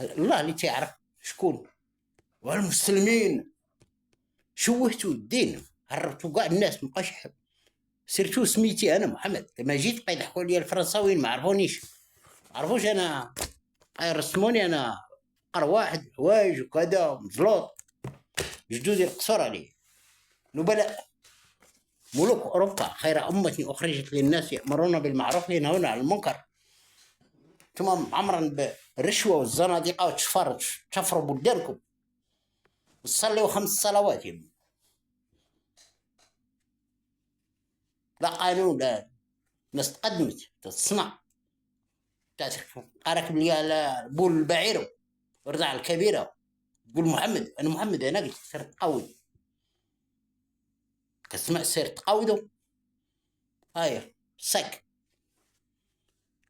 الله اللي تعرف شكون. والمسلمين شوهتوا الدين، هربتوا كاع الناس، مابقاش سيرتو سميتي انا محمد. لما جيت يضحكوا عليا الفرنساويين، ما عرفونيش، ما عرفوش انا، يرسموني انا قرواحد حوايج وكذا مزلوط. جدودي القصور عليه نبلاء ملوك اوروبا، خير امه اخرجت للناس يامرون بالمعروف وينهون عن المنكر، ثم عمرا بالرشوه والزنادقه وتشفر تشفروا بلدانكم وتصلوا 5 صلوات. لا قانون، لا ناس تقدمت تصنع تعرف. قارك لي بول البعير ورضع الكبيره، تقول محمد انا محمد، انا قلت سير تقاود، كتسمع سير تقاودو. هايا سك،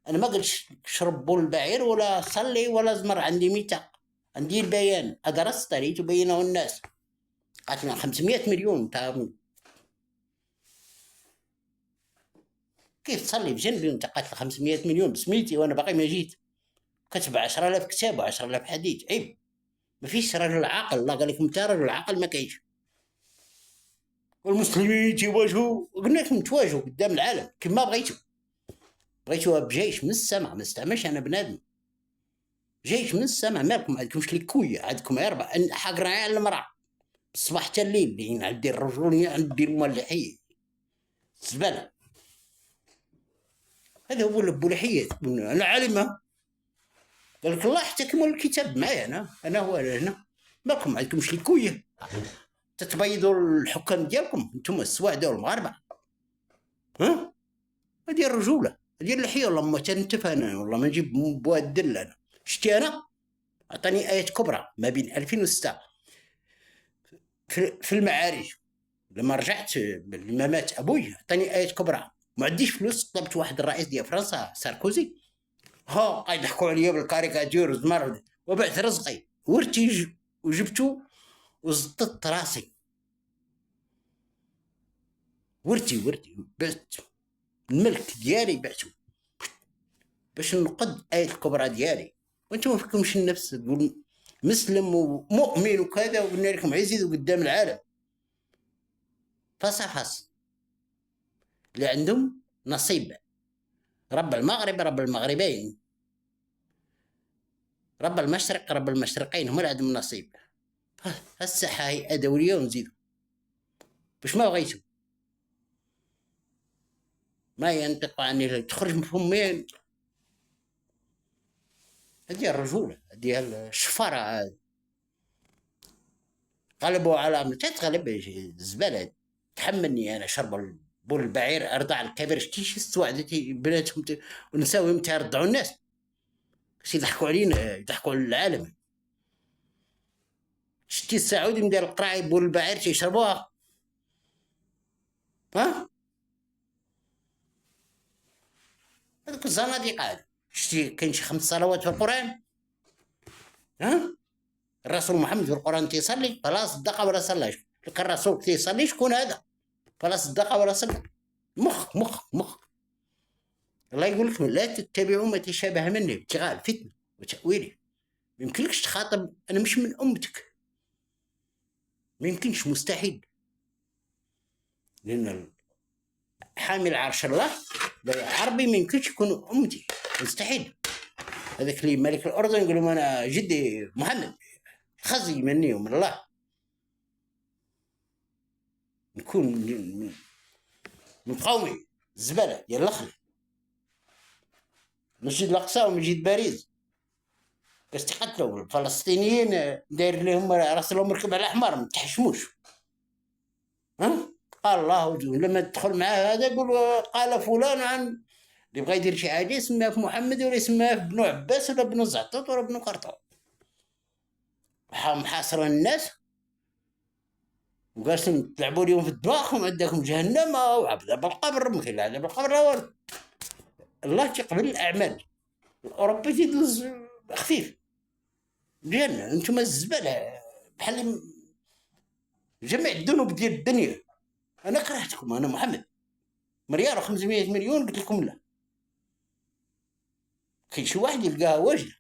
انا ما قلتش شرب بول البعير ولا صلي ولا زمر، عندي ميثاق، عندي البيان ادرست لي تبينه الناس. قاتلنا 500 مليون تاع كيف تصلي بجنبي وانت قاتل 500 مليون بسميتي وانا باقي ما جيت؟ كتب 10,000 كتاب و10,000 حديث. عيب، ما فيش رجل عاقل. الله قال لكم انت رجل عاقل ما كاينش. والمسلمين تيواجهوا، قلنا لكم تواجهوا قدام العالم كما بغيتوا. بغيتوها بجيش من السماء، ما استعملش انا بنادم. جيش من السماء، مالكم عندكمش لي كويه، عندكم عربه حقرا على المراه الصباح حتى الليل، اللي عندي الرجل عندي الملحيه زباله. هذا هو البلحيه. انا عالمه، قال لك الله احتكموا الكتاب معايا. انا هو هنا، مالكم عندكمش لي كويه تتبيضوا الحكام ديالكم انتم السواعده والمغاربه؟ ها هذه الرجوله، هذه اللحيه. والله ما تنتف انا، والله ما نجيب بوا الدل انا. شتي انا عطاني ايات كبرى ما بين 2006 في المعارج، لما رجعت لما مات ابوي عطاني ايات كبرى. ما عنديش فلوس، طلبت واحد الرئيس ديال فرنسا ساركوزي، ها يضحكوا عليا بالكاريكاتير وزمر، وبعت رزقي ورتي وجبتو وزطت راسي. ورتي بعت الملك ديالي، بعتو باش نقد آية الكبرى ديالي. وانتم ما فيكمش النفس تقول مسلم ومؤمن وكذا، وقلنا لكم عزيزوا قدام العالم. فاس اللي عندهم نصيب، رب المغرب رب المغربين، رب المشرق رب المشرقين، هم اللي عندهم نصيب. هسه هيئة دولية ونزيدوا باش ما بغيتوا. ما ينطق عن تخرج من فمين هذه الرجولة، هذه الشفارة عاد. قلبوا على ما تتغلب الزبالة. تحملني أنا شرب بول البعير أرضع الكبير. شتيش استوعدتي بناتهم ونساويهم ترضعوا الناس، باش يضحكوا علينا، يضحكوا على العالم. شتي السعودي مدير القراعي بول البعير تيشربوها. ها هذوك الزنادقة هذا. شتي كاين شي 5 صلوات في القرآن؟ ها الرسول محمد في القرآن تيصلي فلا صدق ولا صلاش. لك الرسول تيصلي شكون هذا؟ فلا صدق ولا صلى. مخ الله يقول لكم لا تتبعوا ما تشابه منه ابتغاء الفتنة وتأويله. ما يمكنلكش تخاطب أنا مش من أمتك، ما يمكنش، مستحيل. لأن حامل عرش الله عربي ما يمكنش يكون أمتي، مستحيل. هذاك اللي ملك الأردن يقول لهم أنا جدي محمد، خزي مني ومن الله. نكون من قومي الزبالة ديال الأخل. مسجد الأقصى ومسجد باريس باش تقتلوا الفلسطينيين، داير لهم راسلهم مركب على حمار ما تحشموش. ها قال الله لما تدخل معاه هذا يقول قال فلان عن اللي بغى يدير شي حاجه يسماه في محمد ولا يسماه في بنو عباس ولا بنو زعطوط ولا بنو قرطوط. محاصرين الناس وقاسم تلعبوا لهم في دماغهم عندكم جهنم وعبد بالقبر. ما كاين لا عذاب بالقبر لا والو. الله تيقبل الاعمال. الاوروبي تيدوز خفيف. الجنه انتم الزباله بحال جميع الذنوب ديال الدنيا. انا كرهتكم انا محمد. مليار و500 مليون قلت لكم لا. كاين شي واحد يلقاها واجده.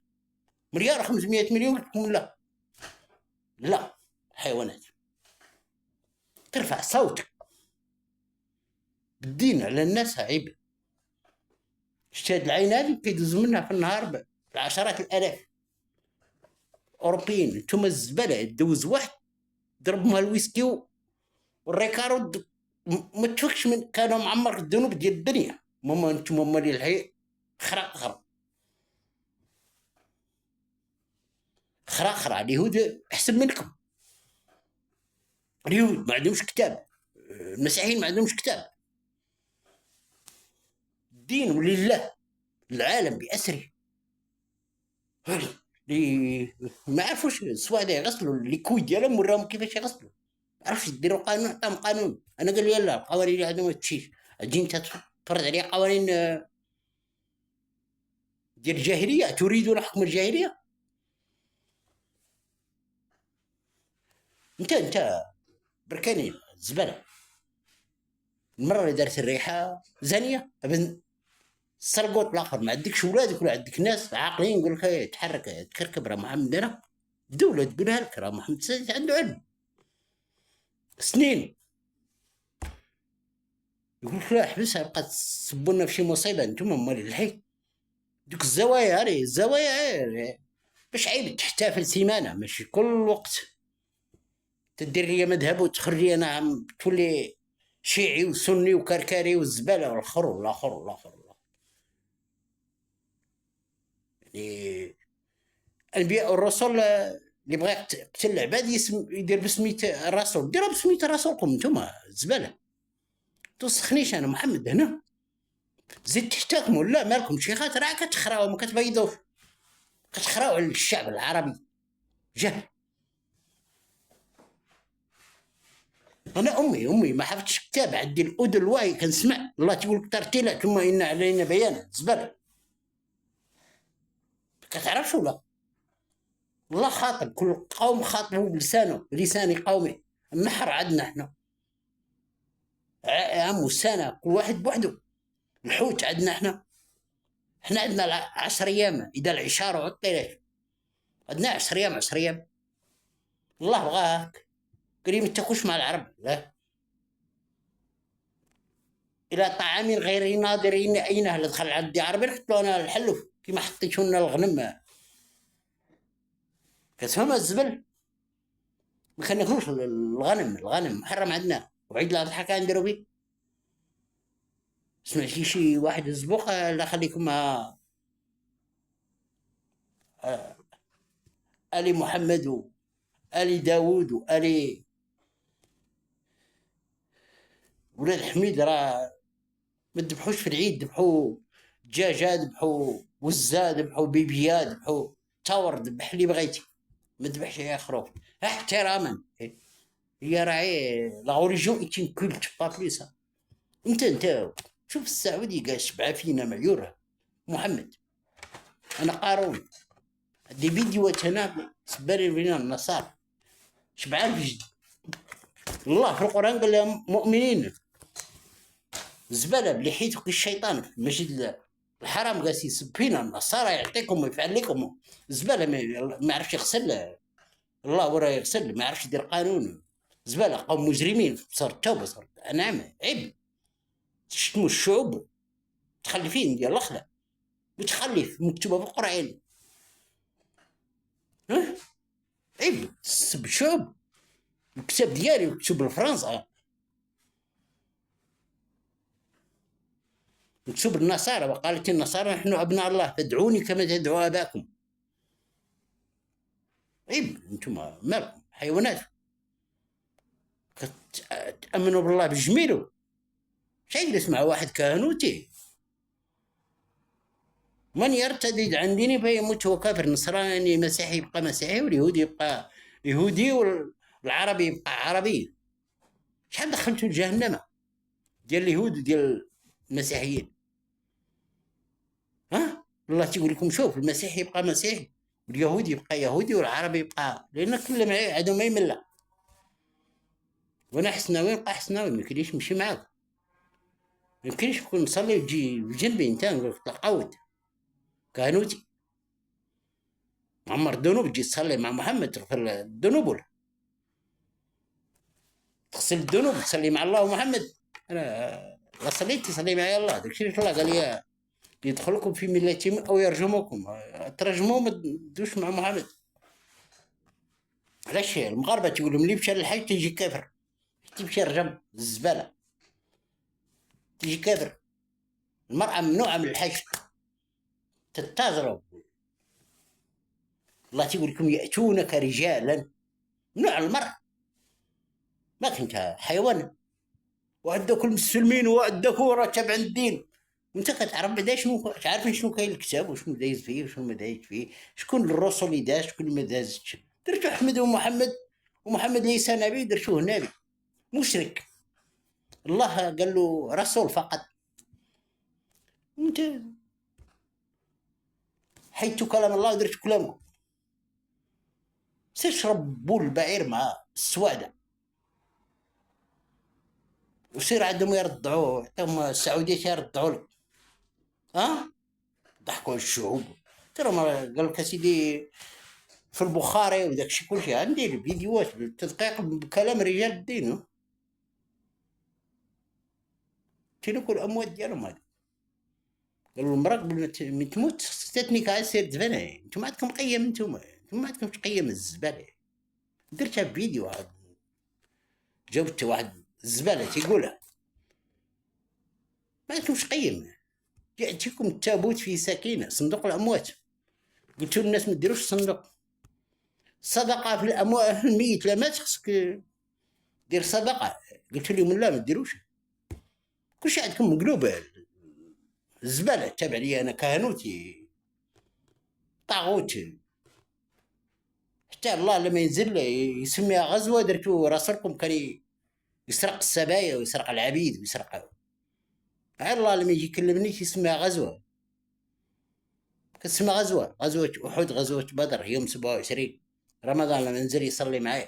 مليار و500 مليون قلت لكم لا. لا حيوانات. ترفع صوتك بالدين على الناس عيب. شتاد العين هذه كيدوزوا منها في النهار بعشرات الالاف. اوروبيين انتم الزباله. دوز واحد ضربهم الويسكي والريكارو ما تفكش من كانوا معمر الذنوب ديال الدنيا. ماما انتم هما اللي الحي خرا اليهود احسن منكم. اليهود ما عندهمش كتاب، المسيحيين ما عندهمش كتاب. الدين ولله، العالم بأسره. اللي ما عرفوش السواده يغسلوا الليكوي ديالهم وراهم كيفاش يغسلوا. ما عرفش يديروا قانون، عطاهم قانون. انا قال لي لا القوانين اللي عندهم ما تمشيش. تجي انت تفرض عليا قوانين ديال الجاهليه. تريدون حكم الجاهليه؟ انت بركاني زباله. المره اللي دارت الريحه زانيه ابن سرقوط الاخر. ما عندكش ولادك ولا عندك ناس عاقلين يقول لك تحرك تكركب راه محمد. انا الدوله تقولها لك راه محمد السادس عنده علم سنين. يقول لك لا حبسها بقى تسبونا في شي مصيبه. انتم مال الحي دوك الزوايا هذه الزوايا باش عيب تحتفل سيمانه ماشي كل وقت تدير لي مذهب وتخرجي انا عم تولي شيعي وسني وكركاري والزباله والاخر والاخر والاخر. يعني الانبياء والرسل اللي بغى يقتل العباد يدير بسميت الرسول. ديروا بسميت رسولكم نتوما الزباله. توسخنيش انا محمد هنا. زيد تحتاكموا لا مالكم شيخات راه كتخراو ما كتبيضوش. كتخراو على الشعب العربي جهل. انا امي ما حفظتش كتاب. عندي الاذن الواعي كنسمع الله تقول ترتيلا ثم ان علينا بيانا زباله. كتعرفش ولا الله خاطب كل قوم خاطبه بلسانه لسان قومه. النحر عندنا احنا عام والسنه كل واحد بوحده. الحوت عندنا احنا عندنا 10 ايام اذا العشار وعطيلك. عندنا 10 ايام 10 ايام. الله بغاك قال ما تاكلش مع العرب لا. الى طعام غير ناظرين اين اهل دخل عندي عربي نحط له انا الحلف كيما حطيتو لنا الغنم. كتفهم الزبل ما كناكلوش الغنم محرم عندنا. وعيد الاضحى كنديروا به. سمعتي شي واحد الزبوق لا خليكم آل محمد وآل داوود وآل ولاد حميد، راه ما تذبحوش في العيد، ذبحوا دجاجة، ذبحوا وزة، ذبحوا بيبيات، ذبحوا تاور، ذبح اللي بغيتي، ما تذبحش يا خروف احتراما. هي راهي لا غوريجيون ايت ان كولت با بليس. انت شوف السعودي قال شبعه فينا معيوره محمد. انا قارون دي فيديوهات هنا سبالي فينا النصارى شبعان في جد. الله في القران قال لهم مؤمنين زباله بلحيتك الشيطان في المسجد الحرام قال يسب فينا النصارى يعطيكم ويفعل لكم زباله، ما يعرفش يغسل الله وراه يغسل، ما يعرفش يدير قانون، زباله قوم مجرمين. صار توبه، صار نعم عيب تشتموا الشعوب متخلفين ديال الاخلاق، متخلف مكتوبه في القران. ها عيب تسب الشعوب، الكتاب ديالي مكتوب لفرنسا، مكتوب النصارى، وقالت النصارى نحن ابناء الله فادعوني كما تدعو اباكم. عيب انتم مالكم حيوانات، تامنوا بالله بجميلو. يجلس مع واحد كهنوتي، من يرتد عن ديني فيموت هو كافر، نصراني مسيحي يبقى مسيحي، واليهودي يبقى يهودي، والعربي يبقى عربي. شحال دخلتوا لجهنم ديال اليهود وديال المسيحيين؟ ها الله تيقول لكم شوف المسيحي يبقى مسيحي، واليهودي يبقى يهودي، والعربي يبقى، لان كل معي عدو ما يملى. وانا حسناوي نبقى حسناوي، ما يمكنليش نمشي معاك، ما يمكنليش نكون نصلي وتجي بجنبي انت نقول لك تقاود كهنوتي معمر الذنوب، تجي تصلي مع محمد تغفر الذنوب، ولا تغسل الذنوب تصلي مع الله ومحمد. انا لا صليت تصلي معي الله، داك الشيء الله قال لي يدخلكم في ملتهم او يرجموكم، ترجموا ما تدوش مع محمد. علاش المغاربه تقول ملي مشى للحج تيجي كافر، تمشي رجم الزباله تيجي كافر. المراه ممنوعه من الحج، تتازروا. الله تقول لكم ياتونك رجالا، ممنوع المراه، ما كنت حيوان، وعندك المسلمين وعندك ورا تبع الدين، وانت كتعرف بعدا شنو، عارفين شنو كاين الكتاب وشنو دايز فيه وشنو ما دايز فيه، شكون الرسل اللي داز شكون ما دازش. درتو احمد ومحمد، ومحمد ليس نبي، درتوه نبي مشرك، الله قال له رسول فقط. انت حيت كلام الله درت كلامكم. تشرب بول البعير مع السواده، وسير عندهم يرضعوه، ثم السعوديه يرضعوا لك. ها ضحكوا الشعوب. ترى ما قال لك سيدي في البخاري وداك الشيء كلشي عندي الفيديوهات بالتدقيق بكلام رجال الدين. تلك الاموات ديالهم هذا، قالوا المراه قبل ما تموت ستاتني كاع سير دفنها. انتم ما عندكم قيم، انتم ما عندكم تقيم الزباله. درتها بفيديو عاد جاوبت واحد الزباله تيقولها، ما عندكمش قيم. ياتيكم التابوت فيه سكينه، صندوق الاموات، قلت للناس ما ديروش صندوق صدقه في الاموات، الميت لا مات خصك دير صدقه. قلت لهم لا ما ديروش، كلشي عندكم مقلوب الزباله. تابع لي انا كهنوتي طاغوت، حتى الله لما ينزل يسميها غزوه درتو راسلكم كان يسرق السبايا ويسرق العبيد ويسرق. الله لما يجي يكلمني يسميها غزوه، كتسمى غزوه، غزوه احد، غزوه بدر يوم 27 رمضان لما نزل يصلي معايا.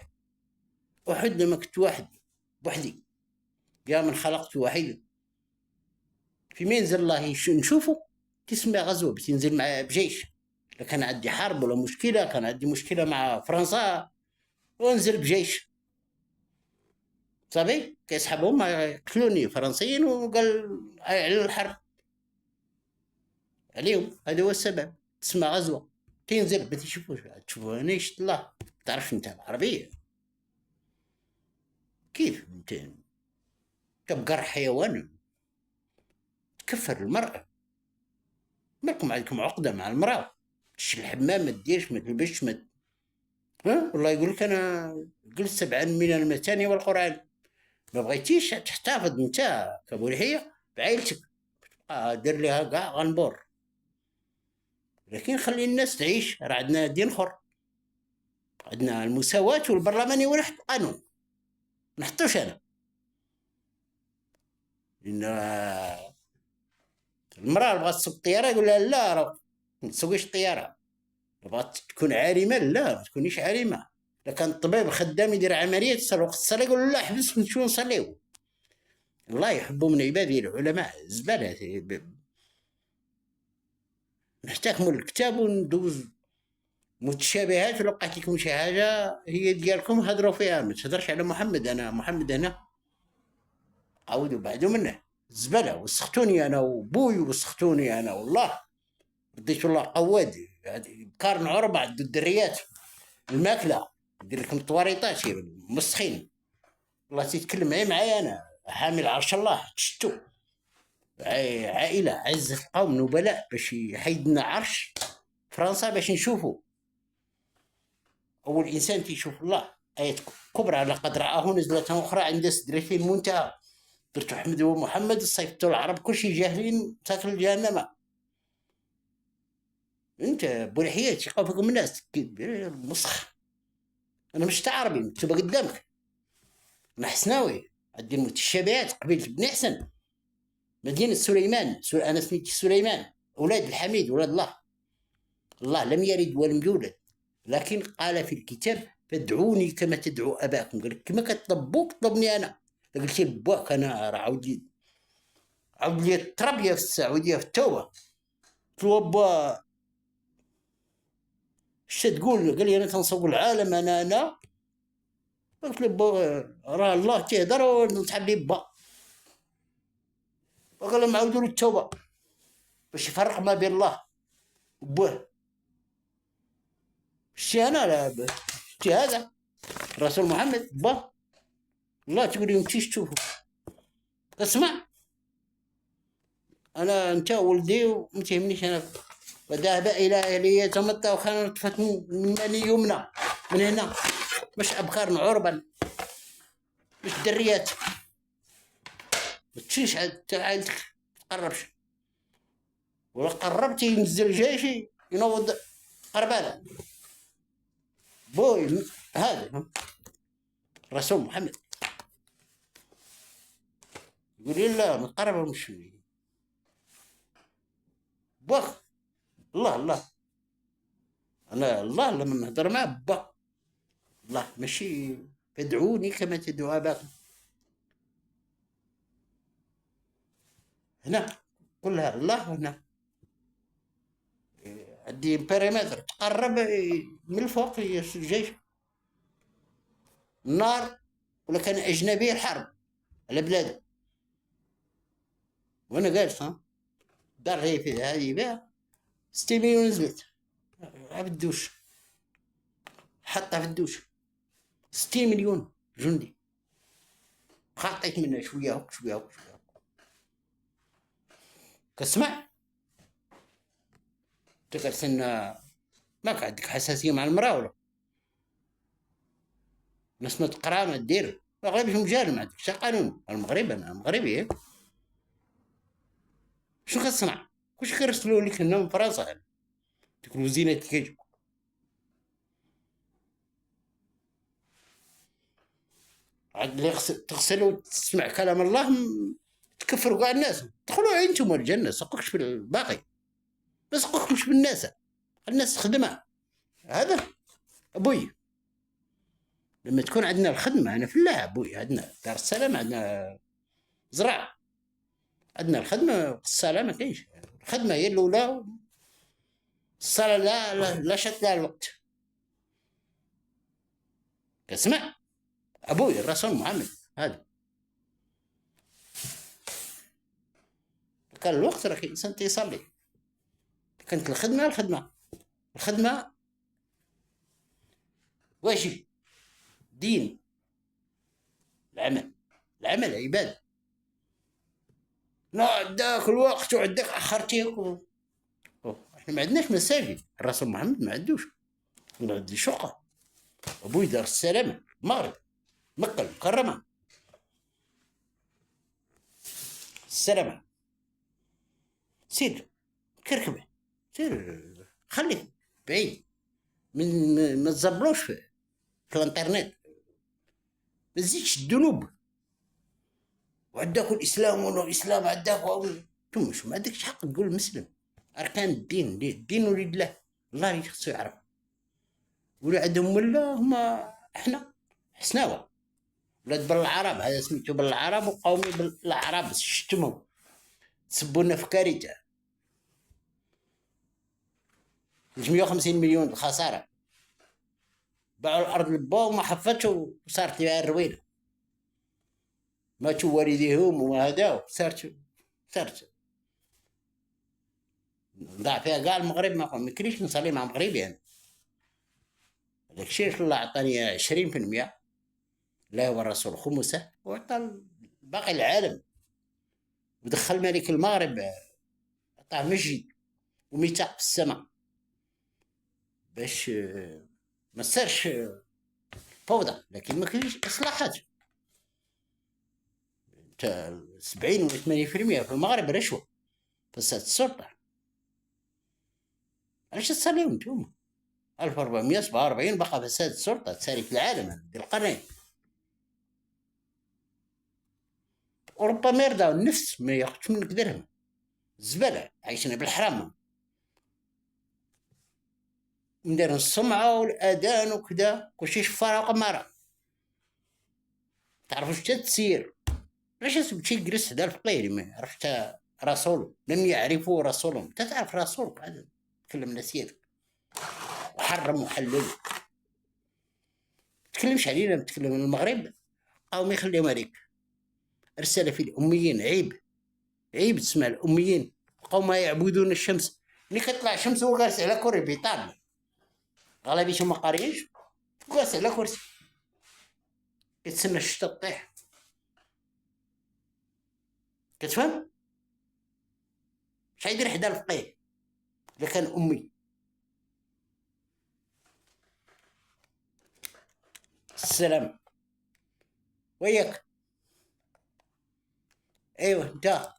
احد لما كنت واحد بوحدي، يا من خلقت وحيدا، في مين ينزل الله نشوفه تسمى غزوه، بتنزل مع بجيش. كان عندي حرب ولا مشكله، كان عندي مشكله مع فرنسا وانزل بجيش صافي، كيسحبهم يقتلوني فرنسيين، وقال اعلن الحرب عليهم. هذا هو السبب، تسمى غزوه. تنزل بتشوفوا تشوفوا انا يشت الله. تعرفش انت العربيه كيف انت تبقى حيوان تكفر المراه؟ مالكم عندكم عقده مع المراه؟ تخش الحمام ما ديرش، ما تلبسش، ما ها والله يقول لك انا قلت 7 من المثاني والقران. ما بغيتيش تحتفظ انت كابو لحيه بعائلتك، دير لها كاع غنبور، لكن خلي الناس تعيش. راه عندنا دين اخر، عندنا المساواة والبرلماني ونحط قانون نحطوش انا. لان المراه اللي بغات تسوق الطياره يقول لها لا راه ما تسوقيش الطياره، بغات تكون عالمه لا ما تكونيش عالمه. اذا كان الطبيب خدام يدير عمليه تصل وقت الصلاه يقول له لا حبس نمشيو نصليو. الله يحبوا من عباده العلماء زباله. نحتكموا الكتاب وندوز متشابهات، ولو لقيت لكم شي حاجه هي ديالكم هضروا فيها، ما تهضرش على محمد. انا محمد هنا عاودوا بعدوا منه زباله. وسختوني انا وبوي، وسختوني انا والله رديت الله قواد. بكار عربة عند الدريات الماكله يدير لكم طواريطات مسخين. والله تيتكلم معايا انا حامل عرش الله شتو عائله عز القوم نبلاء باش يحيدنا عرش فرنسا باش نشوفوا اول انسان تيشوف الله. ايات كبرى لقد رآه نزلة اخرى عند سدرة المنتهى. درت احمد ومحمد صيفطوا العرب كلشي جاهلين ساكن جهنم. انت بولحيه تيقفكم الناس مسخ. انا مش عربي مكتوبه قدامك. انا حسناوي عندي المتشابهات قبيله بن حسن مدينه سليمان. انا سميتي سليمان اولاد الحميد ولاد الله. الله لم يلد ولم يولد، لكن قال في الكتاب فادعوني كما تدعو اباكم. قال لك كما كتطلبوك طلبني انا. قلت لباك انا راه عاود لي التربيه في السعوديه في التوبه. قلت له با اش تقول؟ قال لي انا تنصب العالم انا. قلت له راه الله تيهضر ونتحب با. وقال لهم عاودوا له التوبه باش يفرق ما بين الله وبوه. شتي انا لا شتي هذا رسول محمد با الله تقول لهم تشوفوا. اسمع انا انت ولدي وما تهمنيش انا. وذهب الى اهله يتمتع وكان نطفه من مني يمنى من هنا. مش ابكار عربا مش دريات. ما تمشيش عائلتك تقربش، ولا قربتي ينزل جيشي ينوض قربانه. بوي هذا رسول محمد يقول لي لا ما تقربهمش بوك. الله انا الله لما نهضر معاه با الله ماشي فادعوني كما تدعو اباكم. هنا كلها الله هنا عندي بيريمتر تقرب من الفوق الجيش النار، ولا كان اجنبي الحرب على بلاده. وانا جالس دار هي في هذه بها 60 مليون نزلت في الدوش، حطها في الدوش 60 مليون جندي. خطيت منها شويه شويه. كسمع تقلت ان ماك عندك حساسيه مع المراه ولا ناس ما تقرا ما دير المغرب مجال ما عندكش قانون. المغرب انا مغربي شو كتصنع؟ واش كيرسلوا لك هنا من فرنسا تكون زينه كيجيو. عاد اللي تغسل وتسمع كلام الله تكفروا كاع الناس. دخلوا انتم الجنه سقوكش في الباقي، ما سقوكمش بالناس. الناس تخدمها. هذا ابوي لما تكون عندنا الخدمه انا في الله ابوي. عندنا دار السلام عندنا زراعه عندنا الخدمه الصلاه ما كاينش. الخدمه هي الاولى، الصلاه لا شت لها الوقت. اسمع ابوي الرسول محمد هذا كان الوقت راه الانسان تيصلي. كانت الخدمه واجب دين. العمل عباده. لا عندك الوقت وعندك اخرتيه احنا ما عندناش مساجد، الرسول محمد ما عندوش، عندي شقة، ابوي دار السلامة المغرب، مكة المكرمة، السلامة. سير كركبة، سير خليك بعيد من ما تزبلوش في الانترنت، ما تزيدش الذنوب. وعداكوا الاسلام ولا الاسلام عداكوا، انتم مش ما عندكش حق تقول مسلم. اركان الدين، الدين ولد الله، الله اللي خصو يعرف. واللي عندهم ولا هما احنا حسناوه ولاد بالعرب، هذا سميتو بالعرب وقومي بالعرب، شتمهم تسبونا في كارثه. 350 مليون الخساره، باعوا الارض لبا وما حفتش وصارت فيها الروينه، ماتوا والديهم وهذا صارت ضاع فيها كاع المغرب. ما يمكنليش نصلي مع مغربي انا، هذاك الشيء الله عطاني 20%، لا هو الرسول خمسه وعطى باقي العالم، ودخل ملك المغرب عطاه مسجد وميثاق في السماء باش ما تصيرش فوضى. لكن ما كاينش اصلاحات. انت 70 ولا 80% في المغرب رشوه، فساد السلطه. علاش تصليو نتوما 1447 بقى فساد السلطه تساري في العالم ديال القرنين. اوروبا ما يرضاو النفس ما ياخذش منك درهم، الزباله عايشين بالحرام، ندير السمعه والاذان وكذا كلشي شفاره وقماره، تعرفوش حتى تسير. علاش تمشي جلس حدا الفقير ما يعرفش رسول، لم يعرفوا رسولهم. انت تعرف رسولك عاد تكلم نسيتك وحرم وحلل. تكلمش علينا، نتكلم من المغرب قوم يخليهم عليك. رساله في الاميين، عيب تسمع الاميين قوم يعبدون الشمس. ملي كتطلع الشمس هو جالس على كرسي بيطال، غالبيتهم ما قاريينش، جالس على كرسي كيتسنى الشتا تطيح. كتفهم؟ شحال يدير حدا الفقيه الا كان امي؟ السلام وياك. ايوه انت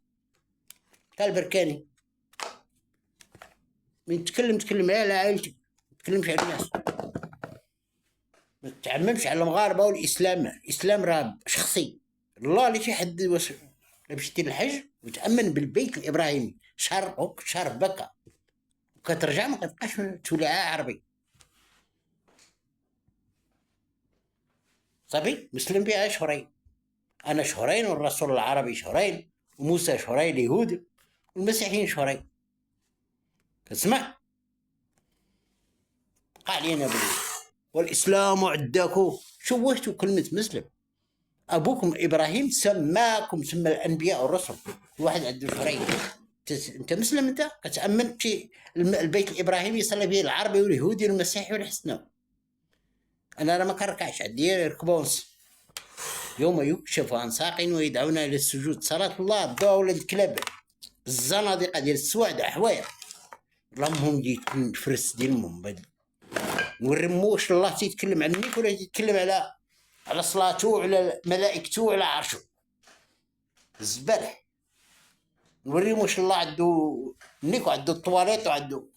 البركاني، من تكلم على عائلتك، ما تكلمش على الناس، ما تعممش على المغاربه والاسلام. الاسلام راه شخصي. الله اللي تيحدد واش مشيتي للحج وتامن بالبيت الابراهيمي شهر بكى وكترجع ما كتبقاش تولي عربي صافي. مسلم بها شهرين، انا شهرين والرسول العربي شهرين وموسى شهرين اليهود والمسيحيين شهرين. تسمع قال لي بلي والاسلام عداكو شوهتوا كلمه مسلم. ابوكم ابراهيم سمى الانبياء والرسل، الواحد عنده شهرين. انت مسلم، انت كتامن البيت الابراهيمي يصلي فيه العربي واليهودي والمسيحي والحسناوي. انا ما كنركعش، عندي ركبونس يوم يكشف عن ساق ويدعونا الى السجود. صلاه الله الضوء ولد الكلاب الزنادقه ديال السواد حواير اللهم جيت نفرس ديالهم ونرموش. الله تيتكلم عنك ولا تيتكلم على صلاته وعلى ملائكته وعلى عرشه؟ الزباله. نوريهم واش الله عنده نيك وعنده الطواليت وعنده.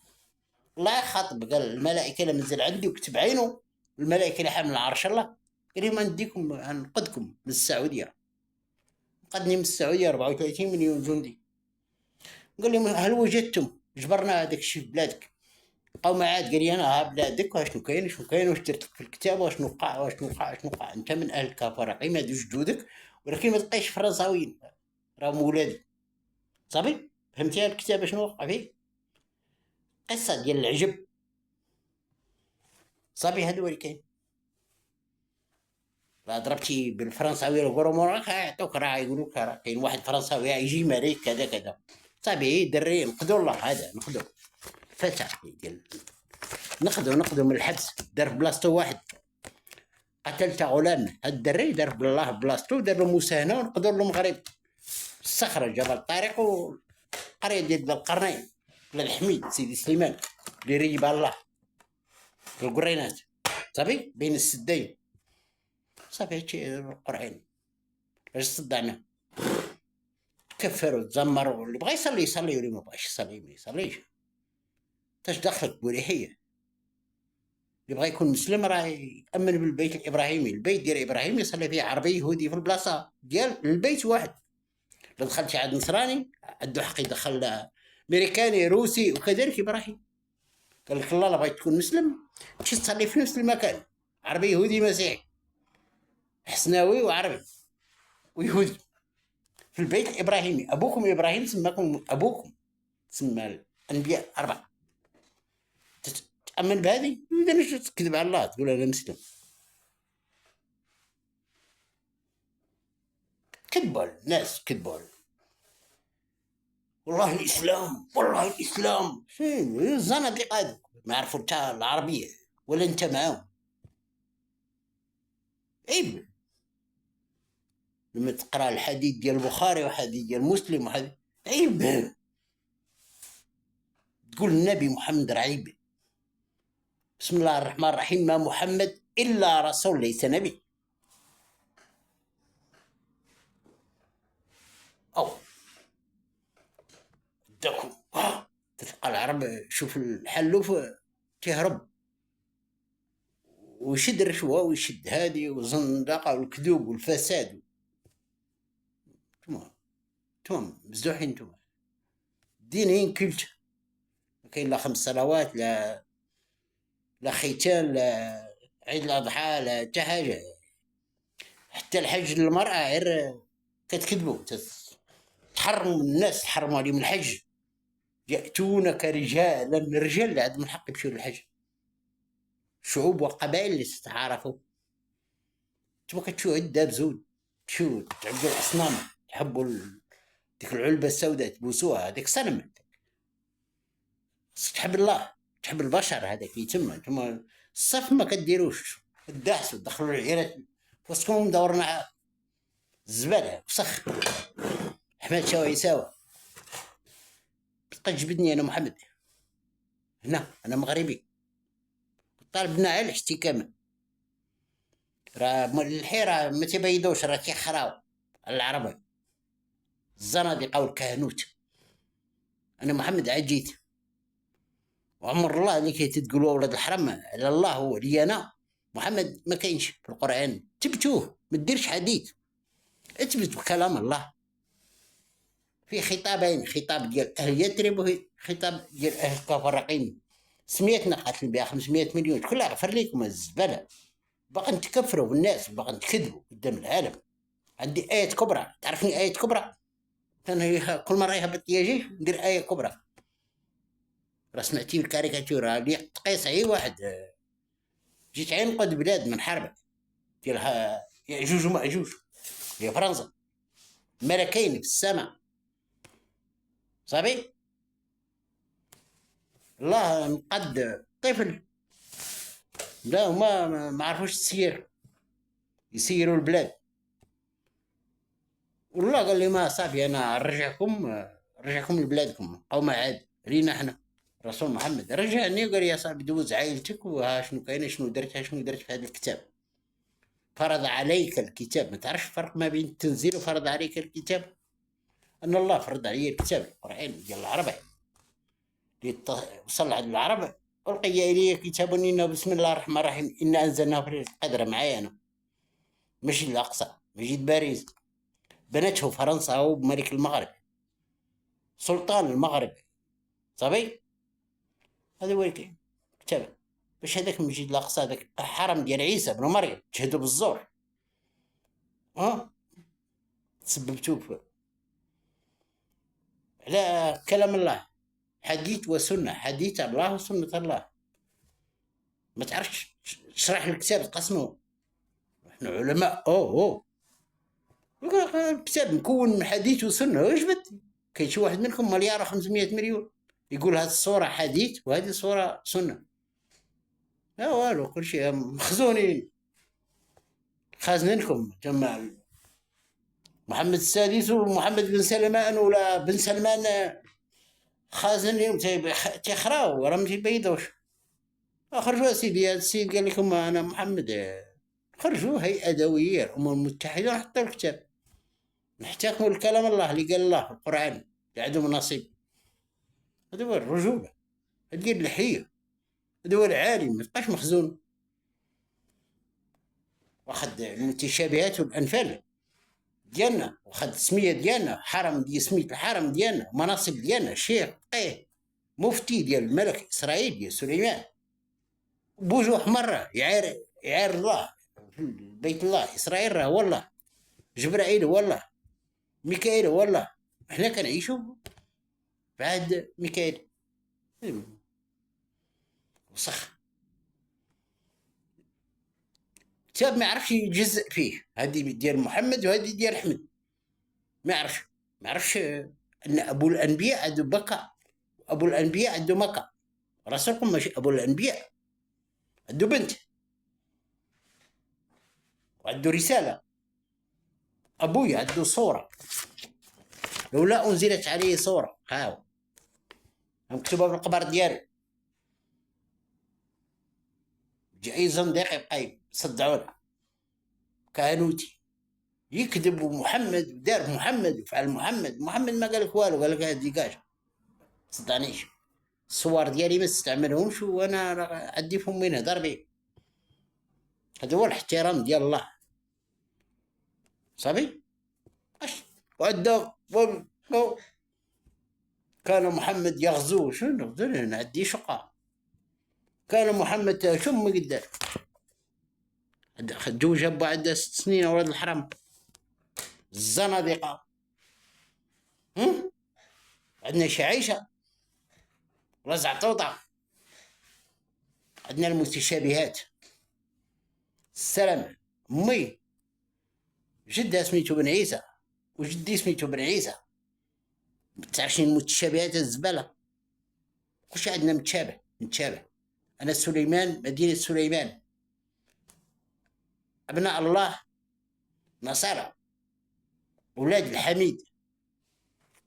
الله يخاطب قال الملائكه لما نزل عندي وكتب عينه الملائكه اللي حامل عرش الله قال لهم نديكم نقدكم من السعوديه. قدني من السعوديه 34 مليون جندي. قال لهم هل وجدتم جبرنا هذاك الشيء في بلادك؟ قوم عاد قال لي انا ها بلادك واشنو كاين واش درت لك في الكتاب واشنو وقع انت من اهل الكفره قيم هادو جدودك، ولكن ما تلقايش فرنساويين راهم ولادي صافي. فهمتي الكتاب شنو وقع فيه؟ قصه ديال العجب صافي. هادو اللي كاين. لا ضربتي بالفرنساوي الكروموراك يعطوك راه يقولوا لك راه كاين واحد فرنساوي يجي مالك كذا كذا صافي. دري نقدو الله هذا نقدو فتح ديال نقدو من الحبس. دار بلاصتو واحد قتلت غلام، هاد الدري دار بالله بلاصتو دار له مساهنه ونقدر له المغرب الصخره جبل الطريق وقريه ديال القرنين ولاد حميد سيدي سليمان اللي ريب الله في القرينات صافي بين السدين صافي هادشي القرعين باش صدعنا كفروا تزمروا اللي بغى يصلي يصلي واللي ما بغاش يصلي ما يصليش تاش دخلك بوريحيه اللي بغى يكون مسلم راه يامن بالبيت الابراهيمي البيت ديال ابراهيم يصلي فيه عربي يهودي في البلاصه ديال البيت واحد لو دخلت شي عاد نصراني عنده حق يدخل امريكاني روسي وكذلك ابراهيم قال لك الله لا بغيت تكون مسلم تمشي تصلي في نفس المكان عربي يهودي مسيحي حسناوي وعربي ويهودي في البيت الابراهيمي ابوكم ابراهيم سماكم ابوكم سمى الانبياء اربعه تامن بهذه اذا ليش تكذب على الله تقول انا مسلم كذبوا الناس كذبوا والله الاسلام والله الاسلام الزنادقه هذوك ما يعرفوا حتى العربيه ولا انت معاهم عيب لما تقرا الحديث ديال البخاري وحديث ديال مسلم وحديث عيب تقول النبي محمد عيب بسم الله الرحمن الرحيم ما محمد الا رسول ليس نبي او داكو تلقى العرب شوف الحلوف تهرب ويشد الرشوه ويشد هادي والزندقه والكذوب والفساد تمام مزدوحين نتوما دينين كلت ما كاين لا 5 صلوات لا ختان لا عيد الاضحى لا حتى حاجه حتى الحج للمراه غير كتكذبوا تحرموا الناس تحرموا عليهم الحج ياتونك رجالا الرجال اللي عندهم الحق يمشيو للحج شعوب وقبائل اللي تتعارفوا نتوما كتشوفوا عده بزود تشوفوا تعبدوا الاصنام تحبوا ديك العلبه السوداء تبوسوها هذيك صنم تحب الله تحب البشر هذاك يتم نتوما الصف ما كديروش الدعسوا دخلوا العيالات وسطهم دورنا الزباله وسخ احمد شاوي يساوى بقى جبدني انا محمد هنا انا مغربي طالبنا على الاحتكام راه الحيره ما تبيدوش راه كيخراو العرب الزنادقه والكهنوت انا محمد عاد جيت وعمر الله اللي كيتقولوا ولاد الحرام على الله هو لي انا محمد ما كاينش في القران تبتوه ما ديرش حديث اثبت بكلام الله في خطابين خطاب ديال اهل يثرب وخطاب ديال اهل كفرقين سميتنا قاتل بها 500 مليون كلها غفر لكم الزباله باقي نتكفروا بالناس باقي نكذبوا قدام العالم عندي ايه كبرى تعرفني ايه كبرى انا كل مره يهبط لي جيش ندير ايه كبرى راه سمعتي الكاريكاتير اللي تقيس اي واحد جيت عنقد بلاد من حرب ديالها ياجوج وماجوج هي فرنسا ملكين في السماء صافي الله نقد طفل لا ما عرفوش السير يسيروا البلاد والله قال لي ما صافي انا نرجعكم لبلادكم قوم عاد لينا احنا رسول محمد رجعني وقال يا صاحبي دوز عائلتك وها شنو كاين شنو درت في هذا الكتاب فرض عليك الكتاب ما تعرفش الفرق ما بين التنزيل وفرض عليك الكتاب ان الله فرض علي الكتاب القران ديال العرب اللي وصل عند العرب ألقي إلي كتاب إنه بسم الله الرحمن الرحيم إنا أنزلناه في القدر معايا أنا ماشي الأقصى مجيد باريس بنته فرنسا هو بملك المغرب سلطان المغرب صافي هذا هو كتاب باش هذاك المسجد الاقصى هذاك الحرم ديال عيسى بن مريم تشهدوا بالزور تسببتوا على كلام الله حديث وسنه حديث الله وسنه الله ما تعرفش تشرح الكتاب تقسمه احنا علماء الكتاب مكون من حديث وسنه واش بد كاين شي واحد منكم مليار 500 مليون يقول هذه الصوره حديث وهذه الصوره سنه لا والو كل شيء مخزونين خازنينكم جماعة محمد السادس ومحمد بن سلمان ولا بن سلمان خازن اليوم تيخراو راهم تيبيضوش. خرجوا سيدي، هذا السيد قال لكم انا محمد، خرجوا هيئة دوية الامم المتحدة ونحطوا الكتاب نحتكموا الكلام الله اللي قال الله في القرآن اللي عندهم نصيب. هذا هو الرجولة، دير اللحية، هذا هو العالم، ما يبقاش مخزون واخد المتشابهات والانفال ديالنا، واخد السمية ديالنا، حرم ديال سمية الحرم ديالنا، مناصب ديالنا، شيخ فقيه مفتي ديال الملك اسرائيل ديال سليمان، بوجوه مرة يعير الله في بيت الله. اسرائيل راه والله، جبرائيل والله، ميكائيل والله. احنا كنعيشوا في عهد ميكائيل وسخ. كتاب ما يعرفش يجزء فيه، هذه ديال محمد وهذه ديال احمد، ما يعرفش ان ابو الانبياء عنده بكى، ابو الانبياء عنده مكة، رسولكم ماشي ابو الانبياء، عنده بنت وعنده رسالة. ابويا عنده صورة، لولا انزلت عليه صورة هاو مكتوبة بالقبر ديالو، جا اي زنديق يبقى يصدعونا كهنوتي يكذب. محمد دار محمد وفعل محمد ما قال لك والو، قال لك هذه ديكاج صدعنيش. الصور ديالي ما تستعملهمش وانا عندي فمي نهضر بيه. هذا هو الاحترام ديال الله صافي. وعدا كان محمد يغزو، شنو نعدي شقة. كان محمد شو ما قدر خدوه جابوا عنده 6 سنين ولاد الحرام الزنادقة. عندنا شعيشة رزع طوطة، عندنا المتشابهات. السلام امي جدها سميتو بن عيسى وجدي سميتو بن عيسى، تعرفش المتشابهات الزبالة. كلشي عندنا متشابه. انا سليمان، مدينة سليمان، ابناء الله نصارى، اولاد الحميد،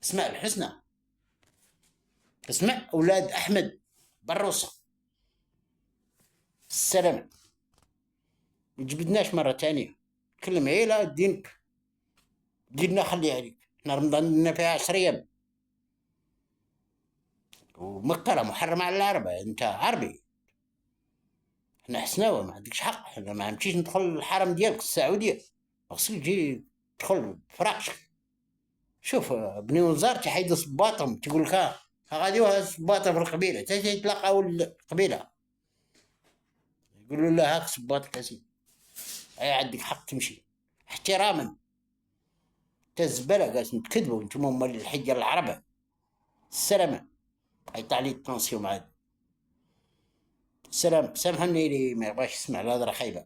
اسماء الحسنى، اسماء اولاد احمد بروسة. السلام ما جبدناش مرة تانية، كلم عيلة ديننا خلي عليك. احنا رمضان لنا فيها 10 ايام، ومكة محرمة على العرب، انت عربي، احنا حسناوة ما عندكش حق. احنا ما نمشيش ندخل الحرم ديالك السعودية، خصك تجي تدخل فراقشك. شوف بني وزار تحيد صباطهم، تقول لك غاديوها صباطه في القبيلة، تلاقاو القبيلة يقولوا له هاك صباطك اسيدي، اي عندك حق تمشي احتراما. تزبلة قاس تكذبوا انتم هم الحجة العربة. السلامة يطلع لي التنسيوم عاد. السلام سامحني اللي ما يبغاش يسمع الهضرة خايبة.